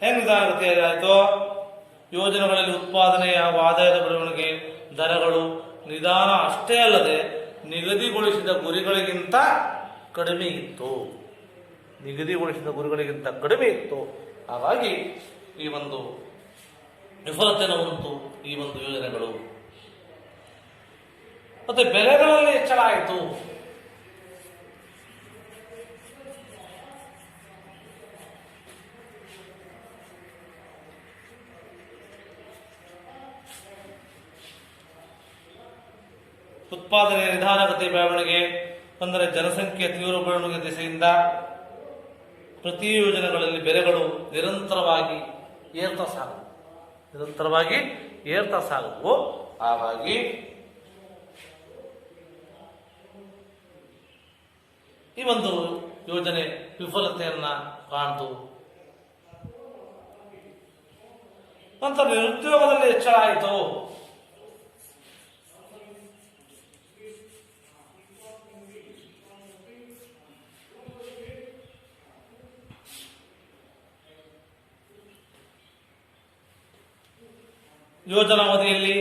ಹೆಂಗ್ ನಿಧಾನಗತಿಯಲ್ಲಿ ಆಯಿತು? ಯೋಜನೆಗಳಲ್ಲಿ ಉತ್ಪಾದನೆ ಹಾಗೂ ಆದಾಯದ ಬೆಳವಣಿಗೆ ದರಗಳು ನಿಧಾನ ಅಷ್ಟೇ ಅಲ್ಲದೆ ನಿಗದಿಗೊಳಿಸಿದ ಗುರಿಗಳಿಗಿಂತ ಕಡಿಮೆ ಇತ್ತು. ಹಾಗಾಗಿ ಈ ಒಂದು ವಿಫಲತೆಯನ್ನು ಹೊಂದಿತು ಈ ಒಂದು ಯೋಜನೆಗಳು. ಮತ್ತೆ ಬೆಲೆಗಳಲ್ಲಿ ಹೆಚ್ಚಳ ಆಯಿತು. ಉತ್ಪಾದನೆ ನಿಧಾನಗತಿ ಬೆಳವಣಿಗೆ ಅಂದರೆ ಜನಸಂಖ್ಯೆಯ ತೀವ್ರ ಬೆಳವಣಿಗೆ ದಿಸೆಯಿಂದ ಪ್ರತಿ ಯೋಜನೆಗಳಲ್ಲಿ ಬೆಲೆಗಳು ನಿರಂತರವಾಗಿ ಏರ್ತಾ ಸಾಗುವು. ಹಾಗಾಗಿ ಈ ಒಂದು ಯೋಜನೆ ವಿಫಲತೆಯನ್ನ ಕಾಣ್ತು. ನಂತರ ನಿರುದ್ಯೋಗದಲ್ಲಿ ಹೆಚ್ಚಳ ಆಯಿತು. ಯೋಜನಾವಧಿಯಲ್ಲಿ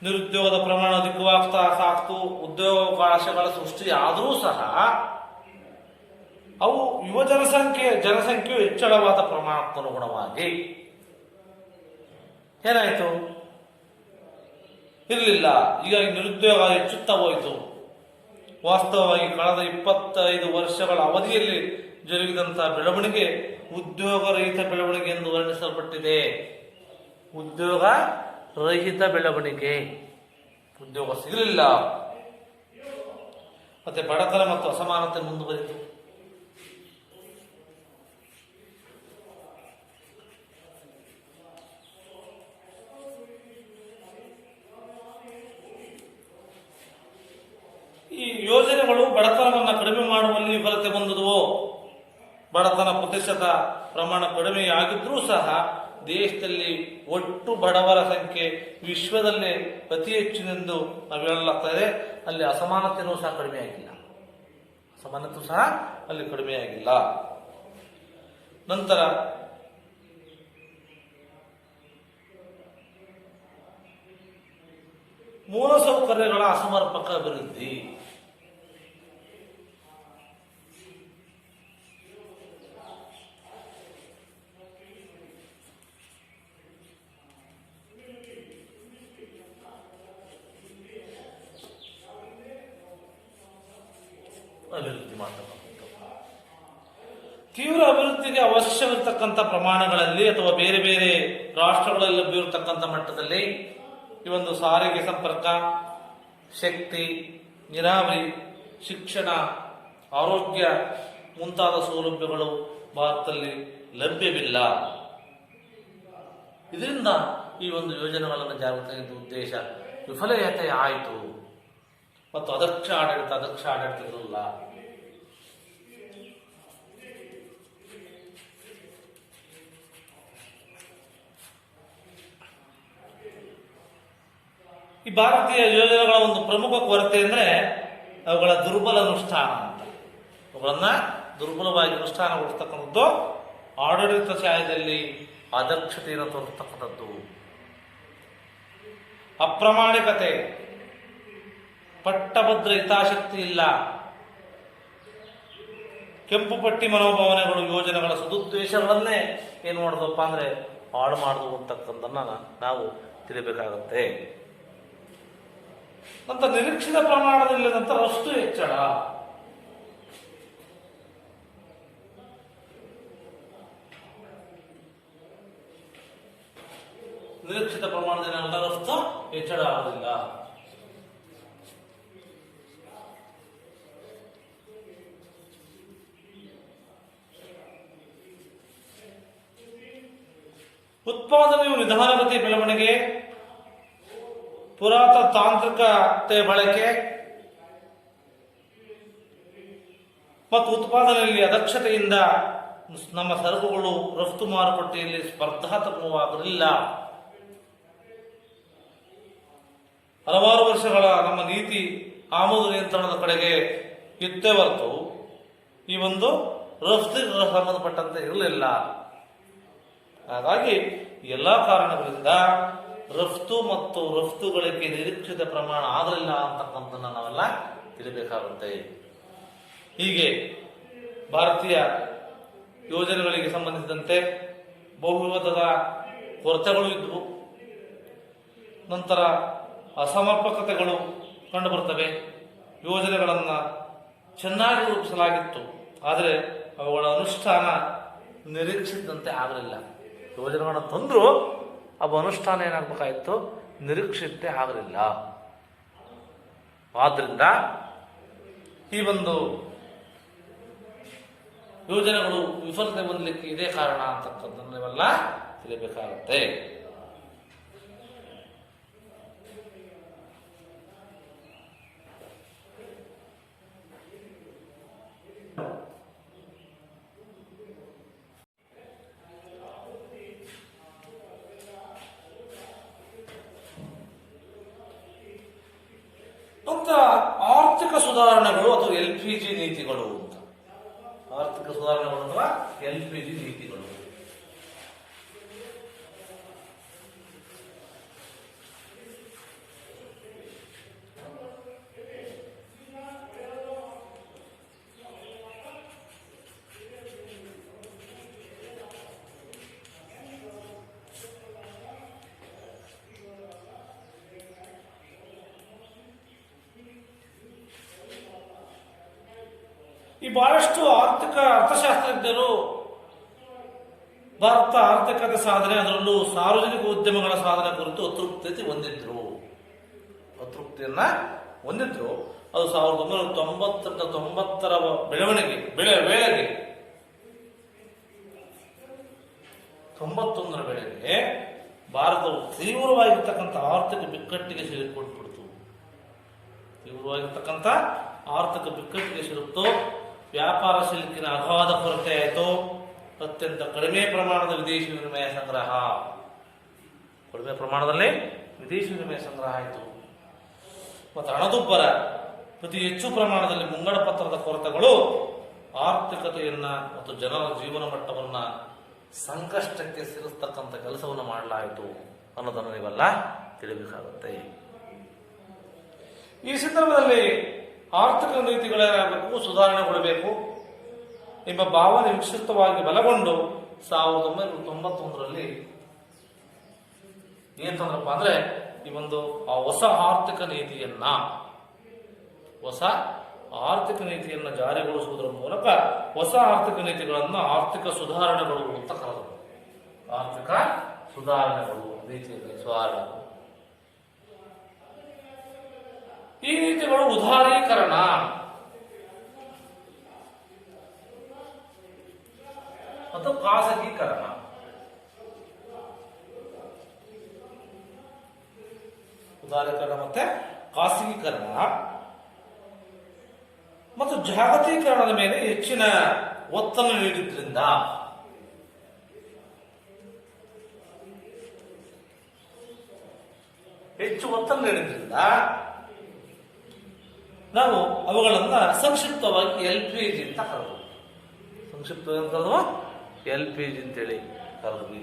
ನಿರುದ್ಯೋಗದ ಪ್ರಮಾಣ ಅಧಿಕವಾಗ್ತಾ ಸಾಕ್ತು. ಉದ್ಯೋಗಾವಕಾಶಗಳ ಸೃಷ್ಟಿ ಆದರೂ ಸಹ ಅವು ಯುವ ಜನಸಂಖ್ಯೆಯು ಹೆಚ್ಚಳವಾದ ಪ್ರಮಾಣಕ್ಕನುಗುಣವಾಗಿ ಏನಾಯಿತು? ಇರಲಿಲ್ಲ. ಹೀಗಾಗಿ ನಿರುದ್ಯೋಗ ಹೆಚ್ಚುತ್ತಾ ಹೋಯಿತು. ವಾಸ್ತವವಾಗಿ ಕಳೆದ 25 ವರ್ಷಗಳ ಅವಧಿಯಲ್ಲಿ ಜರುಗಿದಂತಹ ಬೆಳವಣಿಗೆ ಉದ್ಯೋಗ ರಹಿತ ಬೆಳವಣಿಗೆ ಎಂದು ವರ್ಣಿಸಲ್ಪಟ್ಟಿದೆ. ಉದ್ಯೋಗ ರಹಿತ ಬೆಳವಣಿಗೆ, ಉದ್ಯೋಗ ಸಿಗಲಿಲ್ಲ. ಮತ್ತೆ ಬಡತನ ಮತ್ತು ಅಸಮಾನತೆ ಮುಂದುವರಿತು. ಯೋಜನೆಗಳು ಬಡತನವನ್ನು ಕಡಿಮೆ ಮಾಡುವಲ್ಲಿ ವಿಫಲತೆ ಹೊಂದಿದವು. ಬಡತನ ಪ್ರತಿಶತ ಪ್ರಮಾಣ ಕಡಿಮೆಯಾಗಿದ್ರೂ ಸಹ ದೇಶದಲ್ಲಿ ಒಟ್ಟು ಬಡವರ ಸಂಖ್ಯೆ ವಿಶ್ವದಲ್ಲೇ ಅತಿ ಹೆಚ್ಚಿನೆಂದು ನಾವು ಹೇಳಲಾಗ್ತದೆ. ಅಲ್ಲಿ ಅಸಮಾನತೆಯೂ ಸಹ ಕಡಿಮೆಯಾಗಿಲ್ಲ. ಅಸಮಾನತೆಯೂ ಸಹ ಅಲ್ಲಿ ಕಡಿಮೆಯಾಗಿಲ್ಲ. ನಂತರ ಮೂಲಸೌಕರ್ಯಗಳ ಅಸಮರ್ಪಕ ಅಭಿವೃದ್ಧಿ. ಅಭಿವೃದ್ಧಿ ಮಾಡತಕ್ಕಂಥದ್ದು ತೀವ್ರ ಅಭಿವೃದ್ಧಿಗೆ ಅವಶ್ಯವಿರತಕ್ಕಂಥ ಪ್ರಮಾಣಗಳಲ್ಲಿ ಅಥವಾ ಬೇರೆ ಬೇರೆ ರಾಷ್ಟ್ರಗಳಲ್ಲಿ ಲಭ್ಯವಿರತಕ್ಕಂಥ ಮಟ್ಟದಲ್ಲಿ ಈ ಒಂದು ಸಾರಿಗೆ ಸಂಪರ್ಕ, ಶಕ್ತಿ, ನೀರಾವರಿ, ಶಿಕ್ಷಣ, ಆರೋಗ್ಯ ಮುಂತಾದ ಸೌಲಭ್ಯಗಳು ಭಾರತದಲ್ಲಿ ಲಭ್ಯವಿಲ್ಲ. ಇದರಿಂದ ಈ ಒಂದು ಯೋಜನೆಗಳನ್ನು ಜಾರಿಗೆ ತೆಗೆದ ಉದ್ದೇಶ ವಿಫಲತೆ ಆಯಿತು ಮತ್ತು ಅದಕ್ಷ ಆಡಳಿತವಿಲ್ಲ. ಈ ಭಾರತೀಯ ಯೋಜನೆಗಳ ಒಂದು ಪ್ರಮುಖ ಕೊರತೆ ಅಂದರೆ ಅವುಗಳ ದುರ್ಬಲ ಅನುಷ್ಠಾನ ಅಂತ. ಅವುಗಳನ್ನ ದುರ್ಬಲವಾಗಿ ಅನುಷ್ಠಾನಗೊಳಿಸ್ತಕ್ಕಂಥದ್ದು, ಆಡಳಿತಶಾಹಿಯಲ್ಲಿ ಅದಕ್ಷತೆಯನ್ನು ತೋರಿಸ್ತಕ್ಕಂಥದ್ದು, ಅಪ್ರಾಮಾಣಿಕತೆ, ಪಟ್ಟಭದ್ರ ಹಿತಾಸಕ್ತಿ ಇಲ್ಲ, ಕೆಂಪು ಪಟ್ಟಿ ಮನೋಭಾವನೆಗಳು ಯೋಜನೆಗಳ ಸದುದ್ದೇಶಗಳನ್ನೇ ಏನು ಮಾಡೋದಪ್ಪ ಅಂದರೆ ಹಾಳು ಮಾಡುದು ಅಂತಕ್ಕಂಥದ್ದನ್ನ ನಾವು ತಿಳಿಬೇಕಾಗುತ್ತೆ. ನಂತರ ನಿರೀಕ್ಷಿತ ಪ್ರಮಾಣದಲ್ಲಿದ್ದಂಥ ರಫ್ತು ಹೆಚ್ಚಳ. ನಿರೀಕ್ಷಿತ ಪ್ರಮಾಣದಲ್ಲಿ ರಫ್ತು ಹೆಚ್ಚಳ ಆಗುವುದಿಲ್ಲ. ಉತ್ಪಾದನೆಯು ನಿಧಾನಗತಿ ಬೆಳವಣಿಗೆ, ಪುರಾತನ ತಾಂತ್ರಿಕತೆ ಬಳಕೆ ಮತ್ತು ಉತ್ಪಾದನೆಯಲ್ಲಿ ಅದಕ್ಷತೆಯಿಂದ ನಮ್ಮ ಸರಕುಗಳು ರಫ್ತು ಮಾರುಕಟ್ಟೆಯಲ್ಲಿ ಸ್ಪರ್ಧಾತ್ಮಕವಾಗಲಿಲ್ಲ. ಹಲವಾರು ವರ್ಷಗಳ ನಮ್ಮ ನೀತಿ ಆಮದು ನಿಯಂತ್ರಣದ ಕಡೆಗೆ ಇತ್ತೇ ಹೊರತು ಈ ಒಂದು ರಫ್ತಿಗೆ ಸಂಬಂಧಪಟ್ಟಂತೆ ಇರಲಿಲ್ಲ. ಹಾಗಾಗಿ ಎಲ್ಲ ಕಾರಣಗಳಿಂದ ರಫ್ತು ಮತ್ತು ರಫ್ತುಗಳಿಗೆ ನಿರೀಕ್ಷಿತ ಪ್ರಮಾಣ ಆಗಲಿಲ್ಲ ಅಂತಕ್ಕಂಥದ್ದನ್ನು ನಾವೆಲ್ಲ ತಿಳಿಬೇಕಾಗುತ್ತೆ. ಹೀಗೆ ಭಾರತೀಯ ಯೋಜನೆಗಳಿಗೆ ಸಂಬಂಧಿಸಿದಂತೆ ಬಹುವಿಧದ ಕೊರತೆಗಳು ಇದ್ದವು. ನಂತರ ಅಸಮರ್ಪಕತೆಗಳು ಕಂಡುಬರ್ತವೆ. ಯೋಜನೆಗಳನ್ನು ಚೆನ್ನಾಗಿ ರೂಪಿಸಲಾಗಿತ್ತು, ಆದರೆ ಅವುಗಳ ಅನುಷ್ಠಾನ ನಿರೀಕ್ಷಿಸಿದಂತೆ ಆಗಲಿಲ್ಲ. ಯೋಜನೆಗಳನ್ನು ತಂದರೂ ಅವು ಅನುಷ್ಠಾನ ಏನಾಗಬೇಕಾಯಿತು, ನಿರೀಕ್ಷಿತತೆ ಆಗಲಿಲ್ಲ. ಆದ್ದರಿಂದ ಈ ಒಂದು ಯೋಜನೆಗಳು ವಿಫಲತೆ ಹೊಂದಲಿಕ್ಕೆ ಇದೇ ಕಾರಣ ಅಂತಕ್ಕಂಥದ್ದನ್ನು ನೀವೆಲ್ಲ ತಿಳಿಬೇಕಾಗುತ್ತೆ. ನಂತರ ಆರ್ಥಿಕ ಸುಧಾರಣೆಗಳು ಅಥವಾ LPG ನೀತಿಗಳು ಅಂತ. ಆರ್ಥಿಕ ಸುಧಾರಣೆಗಳು ಅಥವಾ LPG ನೀತಿಗಳು. ಈ ಬಹಳಷ್ಟು ಅರ್ಥಶಾಸ್ತ್ರಜ್ಞರು ಭಾರತ ಆರ್ಥಿಕತೆ ಸಾಧನೆ, ಅದರಲ್ಲೂ ಸಾರ್ವಜನಿಕ ಉದ್ಯಮಗಳ ಸಾಧನೆ ಕುರಿತು ಅತೃಪ್ತಿಯನ್ನ ಹೊಂದಿದ್ರು. ಅದು 1990 ವೇಳೆಗೆ 91 ವೇಳೆಗೆ ಭಾರತವು ತೀವ್ರವಾಗಿರ್ತಕ್ಕಂಥ ಆರ್ಥಿಕ ಬಿಕ್ಕಟ್ಟಿಗೆ ಸಿಲುಕಿಕೊಂಡಿತು. ತೀವ್ರವಾಗಿರ್ತಕ್ಕಂಥ ಆರ್ಥಿಕ ಬಿಕ್ಕಟ್ಟಿಗೆ ಸಿಲುಕ್ತು, ವ್ಯಾಪಾರ ಸಿಲುಕಿನ ಅಗಾಧ ಕೊರತೆ ಆಯಿತು, ಅತ್ಯಂತ ಕಡಿಮೆ ಪ್ರಮಾಣದ ವಿದೇಶಿ ವಿನಿಮಯ ಸಂಗ್ರಹ, ಕಡಿಮೆ ಪ್ರಮಾಣದಲ್ಲಿ ವಿದೇಶಿ ವಿನಿಮಯ ಸಂಗ್ರಹ ಆಯಿತು. ಮತ್ತು ಹಣದುಬ್ಬರ, ಪ್ರತಿ ಹೆಚ್ಚು ಪ್ರಮಾಣದಲ್ಲಿ ಮುಂಗಡ ಪತ್ರದ ಕೊರತೆಗಳು ಆರ್ಥಿಕತೆಯನ್ನ ಮತ್ತು ಜನರ ಜೀವನ ಮಟ್ಟವನ್ನ ಸಂಕಷ್ಟಕ್ಕೆ ಸಿಲುಸ್ತಕ್ಕಂಥ ಕೆಲಸವನ್ನು ಮಾಡಲಾಯಿತು ಅನ್ನೋದನ್ನು ನೀವೆಲ್ಲ ತಿಳಿಬೇಕಾಗುತ್ತೆ. ಈ ಸಂದರ್ಭದಲ್ಲಿ ಆರ್ಥಿಕ ನೀತಿಗಳೇನಾಗಬೇಕು, ಸುಧಾರಣೆಗೊಳ್ಳಬೇಕು ಎಂಬ ಭಾವನೆ ವಿಕಸಿತವಾಗಿ ಬಲಗೊಂಡು 1991ರಲ್ಲಿ ಏನಂತಂದ್ರಪ್ಪ ಅಂದ್ರೆ ಈ ಒಂದು ಹೊಸ ಆರ್ಥಿಕ ನೀತಿಯನ್ನ ಜಾರಿಗೊಳಿಸುವುದರ ಮೂಲಕ ಹೊಸ ಆರ್ಥಿಕ ನೀತಿಗಳನ್ನು ಆರ್ಥಿಕ ಸುಧಾರಣೆಗಳು ಅಂತ ಕರೆದರು. ಆರ್ಥಿಕ ಸುಧಾರಣೆಗಳು, ನೀತಿಯಲ್ಲಿ ಸುಧಾರಣೆಗಳು. ಈ ನೀತಿಗಳು ಉದಾರೀಕರಣ ಮತ್ತು ಖಾಸಗೀಕರಣ, ಉದಾರೀಕರಣ ಮತ್ತೆ ಖಾಸಗೀಕರಣ ಮತ್ತು ಜಾಗತೀಕರಣದ ಮೇಲೆ ಹೆಚ್ಚಿನ ಒತ್ತನ್ನು ನೀಡಿದ್ರಿಂದ ನಾವು ಅವುಗಳನ್ನ ಸಂಕ್ಷಿಪ್ತವಾಗಿ LPG ಅಂತ ಕರೆದು, LPG ಅಂತೇಳಿ ಕರೆದ್ವಿ.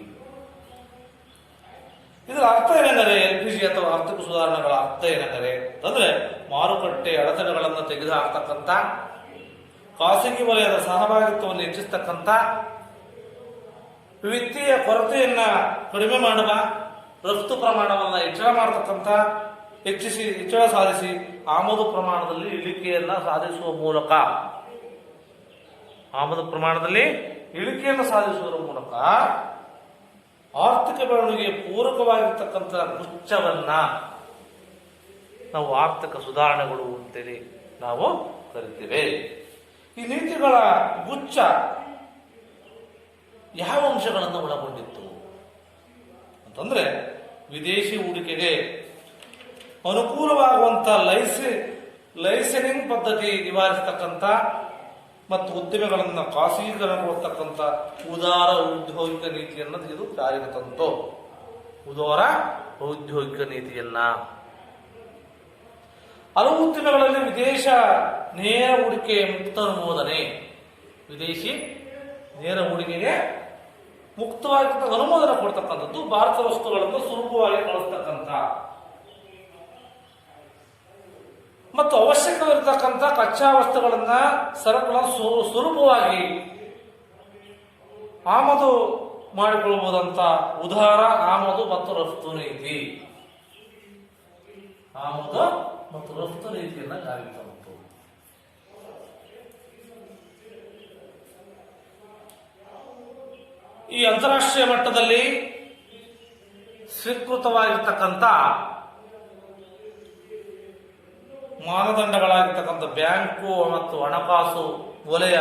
ಇದರ ಅರ್ಥ ಏನೆಂದರೆ, LPG ಅಥವಾ ಆರ್ಥಿಕ ಸುಧಾರಣೆಗಳ ಅರ್ಥ ಏನೆಂದರೆ ಅಂದ್ರೆ ಮಾರುಕಟ್ಟೆ ಅಡೆತಡೆಗಳನ್ನು ತೆಗೆದುಹಾಕ್ತಕ್ಕಂಥ, ಖಾಸಗಿ ವಲಯದ ಸಹಭಾಗಿತ್ವವನ್ನು ಹೆಚ್ಚಿಸತಕ್ಕಂಥ, ವಿತ್ತೀಯ ಕೊರತೆಯನ್ನ ಕಡಿಮೆ ಮಾಡುವ, ರಫ್ತು ಪ್ರಮಾಣವನ್ನು ಹೆಚ್ಚಳ ಸಾಧಿಸಿ ಆಮದು ಪ್ರಮಾಣದಲ್ಲಿ ಇಳಿಕೆಯನ್ನ ಸಾಧಿಸುವ ಮೂಲಕ, ಸಾಧಿಸುವುದರ ಮೂಲಕ ಆರ್ಥಿಕ ಬೆಳವಣಿಗೆಗೆ ಪೂರಕವಾಗಿರ್ತಕ್ಕಂಥ ಗುಚ್ಛವನ್ನ ನಾವು ಆರ್ಥಿಕ ಸುಧಾರಣೆಗಳು ಅಂತೇಳಿ ನಾವು ಕರಿತೇವೆ. ಈ ನೀತಿಗಳ ಗುಚ್ಛ ಯಾವ ಅಂಶಗಳನ್ನು ಒಳಗೊಂಡಿತ್ತು ಅಂತಂದ್ರೆ, ವಿದೇಶಿ ಹೂಡಿಕೆಗೆ ಅನುಕೂಲವಾಗುವಂತ ಲೈಸೆನ್ಸಿಂಗ್ ಪದ್ಧತಿ ನಿವಾರಿಸತಕ್ಕಂಥ ಮತ್ತು ಉದ್ದಿಮೆಗಳನ್ನು ಖಾಸಗೀಕರಣಗೊಳ್ಳತಕ್ಕಂಥ ಉದಾರ ಔದ್ಯೋಗಿಕ ನೀತಿಯನ್ನು ಇದು ಜಾರಿಗೆ ತಂತು. ಉದಾರ ಔದ್ಯೋಗಿಕ ನೀತಿಯನ್ನ ಹಲವು ಉದ್ದಿಮೆಗಳಲ್ಲಿ ವಿದೇಶ ನೇರ ಹೂಡಿಕೆ ಮುಕ್ತ ಅನುಮೋದನೆ, ವಿದೇಶಿ ನೇರ ಹೂಡಿಕೆಗೆ ಮುಕ್ತವಾಗಿ ಅನುಮೋದನೆ ಕೊಡ್ತಕ್ಕಂಥದ್ದು, ಭಾರತ ವಸ್ತುಗಳನ್ನು ಸುಲಭವಾಗಿ ಕಳಿಸ್ತಕ್ಕಂಥ ಮತ್ತು ಅವಶ್ಯಕವಿರತಕ್ಕಂಥ ಕಚ್ಚಾ ವಸ್ತುಗಳನ್ನ ಸರಕುಗಳನ್ನು ಸುಲಭವಾಗಿ ಆಮದು ಮಾಡಿಕೊಳ್ಳಬಹುದಂತ ಉದಾರ ಆಮದು ಮತ್ತು ರಫ್ತು ನೀತಿ, ನೀತಿಯನ್ನ ಜಾರಿಗೆ ತಂತು. ಈ ಅಂತಾರಾಷ್ಟ್ರೀಯ ಮಟ್ಟದಲ್ಲಿ ಸ್ವೀಕೃತವಾಗಿರ್ತಕ್ಕಂಥ ಮಾನದಂಡಗಳಾಗಿರ್ತಕ್ಕಂಥ ಬ್ಯಾಂಕು ಮತ್ತು ಹಣಕಾಸು ವಲಯ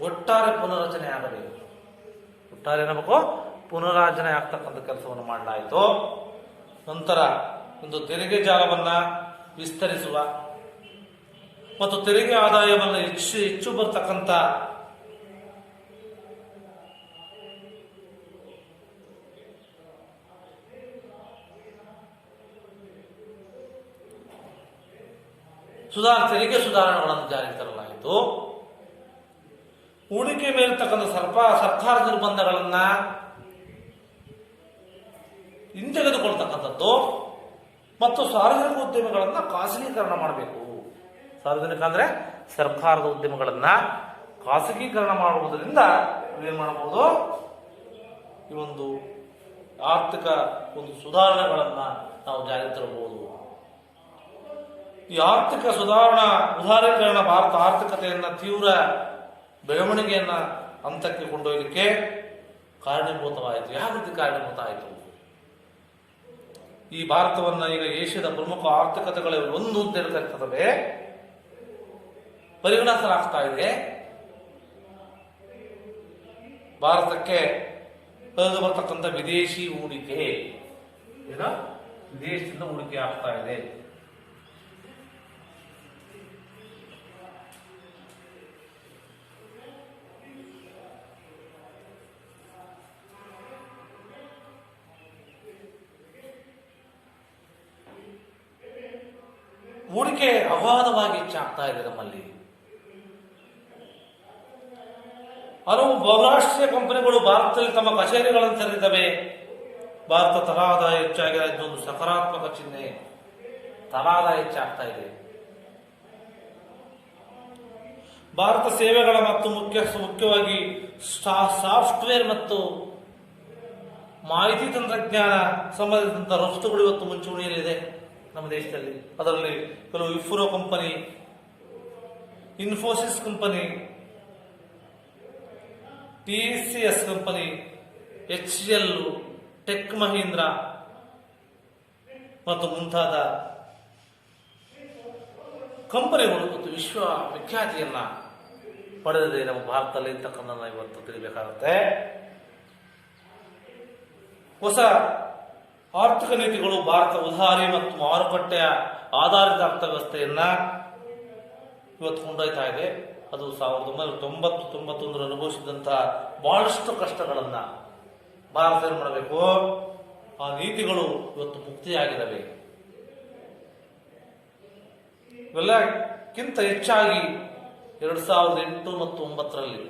ಒಟ್ಟಾರೆ ಪುನರಚನೆ ಆಗಬೇಕು. ಪುನರಾಚನೆ ಆಗ್ತಕ್ಕಂಥ ಕೆಲಸವನ್ನು ಮಾಡಲಾಯಿತು. ನಂತರ ಒಂದು ತೆರಿಗೆ ಜಾಲವನ್ನ ವಿಸ್ತರಿಸುವ ಮತ್ತು ತೆರಿಗೆ ಆದಾಯವನ್ನು ಹೆಚ್ಚು ಬರ್ತಕ್ಕಂಥ ತೆರಿಗೆ ಸುಧಾರಣೆಗಳನ್ನು ಜಾರಿಗೆ ತರಲಾಯಿತು. ಹೂಡಿಕೆ ಮೇಲಿರ್ತಕ್ಕಂಥ ಸರ್ಕಾರ ನಿರ್ಬಂಧಗಳನ್ನ ಹಿಂತೆಗೆದುಕೊಳ್ತಕ್ಕಂಥದ್ದು ಮತ್ತು ಸಾರ್ವಜನಿಕ ಉದ್ಯಮಗಳನ್ನ ಖಾಸಗೀಕರಣ ಮಾಡಬೇಕು. ಸಾರ್ವಜನಿಕ ಅಂದ್ರೆ ಸರ್ಕಾರದ ಉದ್ಯಮಗಳನ್ನ ಖಾಸಗೀಕರಣ ಮಾಡುವುದರಿಂದ ಏನ್ ಮಾಡಬಹುದು, ಈ ಒಂದು ಆರ್ಥಿಕ ಒಂದು ಸುಧಾರಣೆಗಳನ್ನ ನಾವು ಜಾರಿಗೆ ತರಬಹುದು. ಈ ಆರ್ಥಿಕ ಉದಾರೀಕರಣ ಭಾರತ ಆರ್ಥಿಕತೆಯನ್ನ ತೀವ್ರ ಬೆಳವಣಿಗೆಯನ್ನ ಹಂತಕ್ಕೆ ಕೊಂಡೊಯ್ಯಲಿಕ್ಕೆ ಕಾರಣೀಭೂತವಾಯಿತು. ಯಾವ ರೀತಿ ಕಾರಣೀಭೂತ ಆಯಿತು? ಈ ಭಾರತವನ್ನ ಈಗ ಏಷ್ಯಾದ ಪ್ರಮುಖ ಆರ್ಥಿಕತೆಗಳಲ್ಲಿ ಒಂದು ಅಂತ ಹೇಳ್ತಕ್ಕಂಥವೇ ಪರಿಗಣಿಸಲಾಗ್ತಾ ಇದೆ. ಭಾರತಕ್ಕೆ ಹರಿದು ಬರ್ತಕ್ಕಂಥ ವಿದೇಶಿ ಹೂಡಿಕೆ, ವಿದೇಶದಿಂದ ಹೂಡಿಕೆ ಆಗ್ತಾ ಇದೆ. ಹೂಡಿಕೆ ಅಗಾಧವಾಗಿ ಹೆಚ್ಚಾಗ್ತಾ ಇದೆ ನಮ್ಮಲ್ಲಿ. ಹಲವು ಬಹುರಾಷ್ಟ್ರೀಯ ಕಂಪನಿಗಳು ಭಾರತದಲ್ಲಿ ತಮ್ಮ ಕಚೇರಿಗಳನ್ನು ತೆರೆದಿದ್ದಾವೆ. ಭಾರತ ತಲಾದಾಯ ಹೆಚ್ಚಾಗಿದೆ, ಇದೊಂದು ಸಕಾರಾತ್ಮಕ ಚಿಹ್ನೆ. ತಲಾದಾಯ ಹೆಚ್ಚಾಗ್ತಾ ಇದೆ. ಭಾರತ ಸೇವೆಗಳ ಮತ್ತು ಮುಖ್ಯವಾಗಿ ಸಾಫ್ಟ್ವೇರ್ ಮತ್ತು ಮಾಹಿತಿ ತಂತ್ರಜ್ಞಾನ ಸಂಬಂಧಿಸಿದಂಥ ರಫ್ತುಗಳು ಇವತ್ತು ಮುಂಚೂಣಿಯಲ್ಲಿದೆ ನಮ್ಮ ದೇಶದಲ್ಲಿ. ಅದರಲ್ಲಿ ಕೆಲವು Wipro company, Infosys company, TCS company, HCL, tech Mahindra ಮತ್ತು ಮುಂತಾದ ಕಂಪನಿಗಳು ಮತ್ತು ವಿಶ್ವ ವಿಖ್ಯಾತಿಯನ್ನ ಪಡೆದಿದೆ ನಮ್ಮ ಭಾರತದಲ್ಲಿ ಇರ್ತಕ್ಕಂಥ ಇವತ್ತು ತಿಳಿಬೇಕಾಗುತ್ತೆ. ಹೊಸ ಆರ್ಥಿಕ ನೀತಿಗಳು ಭಾರತ ಉದಾರಿ ಮತ್ತು ಮಾರುಕಟ್ಟೆಯ ಆಧಾರಿತ ಅರ್ಥವ್ಯವಸ್ಥೆಯನ್ನ ಇವತ್ತು ಕೊಂಡೊಯ್ತಾ ಇದೆ. ಅದು 1990-91 ಅನುಭವಿಸಿದಂತಹ ಬಹಳಷ್ಟು ಕಷ್ಟಗಳನ್ನ ಭಾರತ ಏನು ಮಾಡಬೇಕು, ಆ ನೀತಿಗಳು ಇವತ್ತು ಮುಕ್ತಿಯಾಗಿದ್ದಾವೆ. ಇವೆಲ್ಲಕ್ಕಿಂತ ಹೆಚ್ಚಾಗಿ 2008 ಮತ್ತು 2009ರಲ್ಲಿ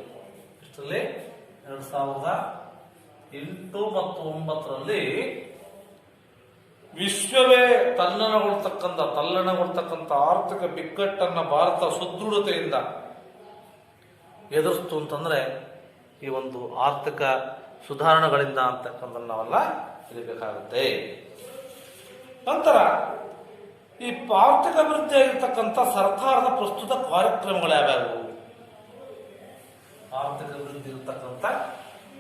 2008 ಮತ್ತು 2009ರಲ್ಲಿ ವಿಶ್ವವೇ ತಲ್ಲಣಗೊಳ್ತಕ್ಕಂಥ ಆರ್ಥಿಕ ಬಿಕ್ಕಟ್ಟನ್ನ ಭಾರತ ಸುದೃಢತೆಯಿಂದ ಎದುರಿಸ್ತು ಅಂತಂದ್ರೆ ಈ ಒಂದು ಆರ್ಥಿಕ ಸುಧಾರಣೆಗಳಿಂದ ಅಂತಕ್ಕಂಥ ನಾವೆಲ್ಲ ತಿಳಿಬೇಕಾಗುತ್ತೆ. ನಂತರ ಈ ಆರ್ಥಿಕ ಅಭಿವೃದ್ಧಿಯಾಗಿರ್ತಕ್ಕಂಥ ಸರ್ಕಾರದ ಪ್ರಸ್ತುತ ಕಾರ್ಯಕ್ರಮಗಳು ಯಾವ್ಯಾವು? ಆರ್ಥಿಕ ಅಭಿವೃದ್ಧಿ ಇರತಕ್ಕಂಥ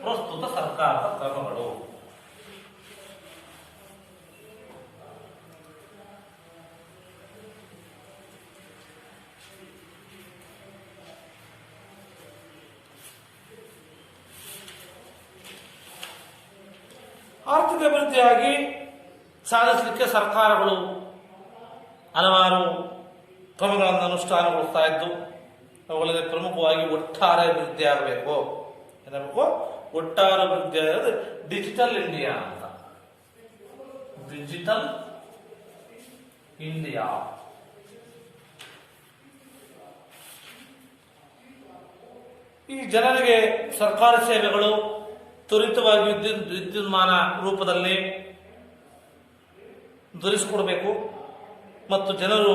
ಪ್ರಸ್ತುತ ಸರ್ಕಾರದ ಕ್ರಮಗಳು. ಆರ್ಥಿಕ ಅಭಿವೃದ್ಧಿಯಾಗಿ ಸಾಧಿಸಲಿಕ್ಕೆ ಸರ್ಕಾರಗಳು ಹಲವಾರು ಕ್ರಮಗಳನ್ನು ಅನುಷ್ಠಾನಗೊಳಿಸ್ತಾ ಇದ್ದು, ಅವುಗಳಲ್ಲಿ ಪ್ರಮುಖವಾಗಿ ಒಟ್ಟಾರೆ ಅಭಿವೃದ್ಧಿ ಆಗಬೇಕು. ಏನಾಗಬೇಕು? ಒಟ್ಟಾರೆ ಅಭಿವೃದ್ಧಿ ಆಗೋದು ಡಿಜಿಟಲ್ ಇಂಡಿಯಾ ಅಂತ. ಡಿಜಿಟಲ್ ಇಂಡಿಯಾ ಈ ಜನರಿಗೆ ಸರ್ಕಾರಿ ಸೇವೆಗಳು ತ್ವರಿತವಾಗಿ ವಿದ್ಯುನ್ಮಾನ ರೂಪದಲ್ಲಿ ದೊರಕಿಸಿಕೊಡಬೇಕು ಮತ್ತು ಜನರು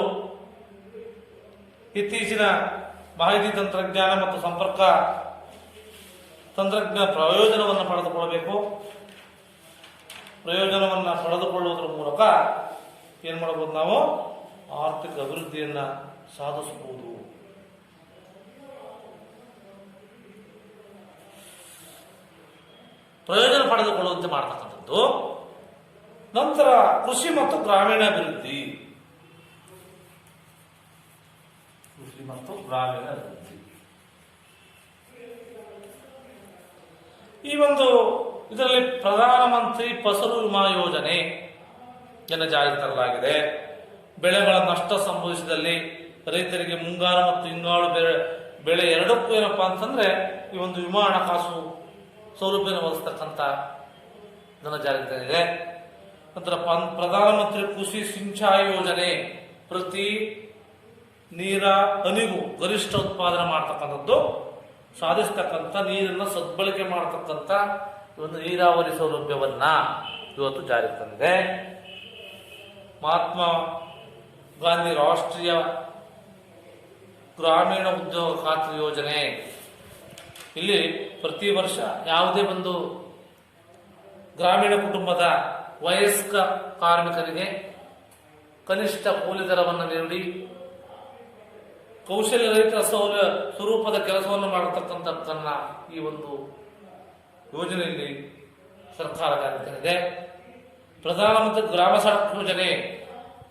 ಇತ್ತೀಚಿನ ಮಾಹಿತಿ ತಂತ್ರಜ್ಞಾನ ಮತ್ತು ಸಂಪರ್ಕ ತಂತ್ರಜ್ಞಾನ ಪ್ರಯೋಜನವನ್ನು ಪಡೆದುಕೊಳ್ಳಬೇಕು. ಪ್ರಯೋಜನವನ್ನು ಪಡೆದುಕೊಳ್ಳುವುದರ ಮೂಲಕ ಏನು ಮಾಡಬಹುದು? ನಾವು ಆರ್ಥಿಕ ಅಭಿವೃದ್ಧಿಯನ್ನ ಸಾಧಿಸಬಹುದು. ಪ್ರಯೋಜನ ಪಡೆದುಕೊಳ್ಳುವಂತೆ ಮಾಡತಕ್ಕಂಥದ್ದು. ನಂತರ ಕೃಷಿ ಮತ್ತು ಗ್ರಾಮೀಣಾಭಿವೃದ್ಧಿ. ಕೃಷಿ ಮತ್ತು ಗ್ರಾಮೀಣಾಭಿವೃದ್ಧಿ ಈ ಒಂದು ಇದರಲ್ಲಿ ಪ್ರಧಾನಮಂತ್ರಿ ಫಸಲು ವಿಮಾ ಯೋಜನೆ ಜಾರಿಗೆ ತರಲಾಗಿದೆ. ಬೆಳೆಗಳ ನಷ್ಟ ಸಂಭವಿಸಿದಲ್ಲಿ ರೈತರಿಗೆ ಮುಂಗಾರು ಮತ್ತು ಹಿಂಗಾರು ಬೆಳೆ ಎರಡಕ್ಕೂ ಏನಪ್ಪಾ ಅಂತಂದ್ರೆ ಈ ಒಂದು ವಿಮಾ ಹಣಕಾಸು ಸೌಲಭ್ಯ ಒದಗಿಸ್ತಕ್ಕಂಥ ಇದನ್ನು ಜಾರಿಗೆ ತಂದಿದೆ. ನಂತರ ಪ್ರಧಾನಮಂತ್ರಿ ಕೃಷಿ ಸಿಂಚಾಯಿ ಯೋಜನೆ ಪ್ರತಿ ನೀರ ಹನಿಗೂ ಗರಿಷ್ಠ ಉತ್ಪಾದನೆ ಮಾಡತಕ್ಕಂಥದ್ದು, ಸಾಧಿಸ್ತಕ್ಕಂಥ ನೀರನ್ನು ಸದ್ಬಳಕೆ ಮಾಡತಕ್ಕಂಥ ಒಂದು ನೀರಾವರಿ ಸೌಲಭ್ಯವನ್ನ ಇವತ್ತು ಜಾರಿಗೆ ತಂದಿದೆ. ಮಹಾತ್ಮ ಗಾಂಧಿ ರಾಷ್ಟ್ರೀಯ ಗ್ರಾಮೀಣ ಉದ್ಯೋಗ ಖಾತ್ರಿ ಯೋಜನೆ. ಇಲ್ಲಿ ಪ್ರತಿ ವರ್ಷ ಯಾವುದೇ ಒಂದು ಗ್ರಾಮೀಣ ಕುಟುಂಬದ ವಯಸ್ಕ ಕಾರ್ಮಿಕರಿಗೆ ಕನಿಷ್ಠ ಕೂಲಿ ದರವನ್ನು ನೀಡಿ ಕೌಶಲ್ಯ ರಹಿತ ಸ್ವರೂಪದ ಕೆಲಸವನ್ನು ಮಾಡತಕ್ಕಂಥದ್ದನ್ನ ಈ ಒಂದು ಯೋಜನೆಯಲ್ಲಿ ಸರ್ಕಾರ ಜಾರಿಗೆ ತಂದಿದೆ. ಪ್ರಧಾನಮಂತ್ರಿ ಗ್ರಾಮ ಸಡಕ್ ಯೋಜನೆ.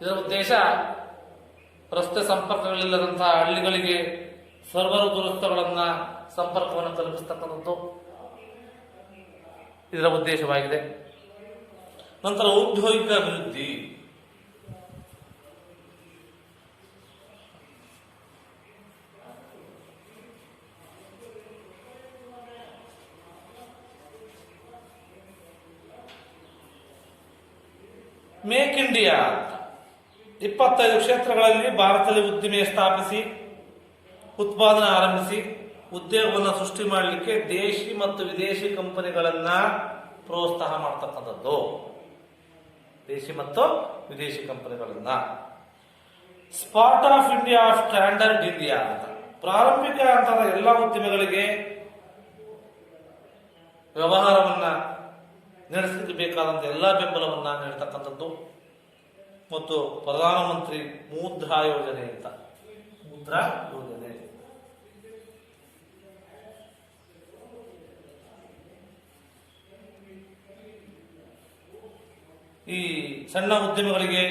ಇದರ ಉದ್ದೇಶ ರಸ್ತೆ ಸಂಪರ್ಕಗಳಿಲ್ಲದಂತಹ ಹಳ್ಳಿಗಳಿಗೆ ಸರ್ವರ್ ದುರಸ್ತಗಳನ್ನ ಸಂಪರ್ಕವನ್ನು ಕಲ್ಪಿಸತಕ್ಕಂಥದ್ದು ಇದರ ಉದ್ದೇಶವಾಗಿದೆ. ನಂತರ ಔದ್ಯೋಗಿಕ ಅಭಿವೃದ್ಧಿ. ಮೇಕ್ ಇಂಡಿಯಾ ಅಂತ 25 ಕ್ಷೇತ್ರಗಳಲ್ಲಿ ಭಾರತದಲ್ಲಿ ಉದ್ದಿಮೆ ಸ್ಥಾಪಿಸಿ ಉತ್ಪಾದನೆ ಆರಂಭಿಸಿ ಉದ್ಯೋಗವನ್ನು ಸೃಷ್ಟಿ ಮಾಡಲಿಕ್ಕೆ ದೇಶಿ ಮತ್ತು ವಿದೇಶಿ ಕಂಪನಿಗಳನ್ನ ಪ್ರೋತ್ಸಾಹ ಮಾಡ್ತಕ್ಕಂಥದ್ದು. ದೇಶಿ ಮತ್ತು ವಿದೇಶಿ ಕಂಪನಿಗಳನ್ನ spot of India, standard India ಅಂತ ಪ್ರಾರಂಭಿಕ ಹಂತದ ಎಲ್ಲ ಉದ್ಯಮಗಳಿಗೆ ವ್ಯವಹಾರವನ್ನ ನಡೆಸಲಿಕ್ಕೆ ಬೇಕಾದಂತ ಎಲ್ಲ ಬೆಂಬಲವನ್ನ ನೀಡತಕ್ಕಂಥದ್ದು. ಮತ್ತು ಪ್ರಧಾನಮಂತ್ರಿ ಮುದ್ರಾ ಯೋಜನೆ ಅಂತ, ಮುದ್ರಾ ಯೋಜನೆ ಈ ಸಣ್ಣ ಉದ್ಯಮಗಳಿಗೆ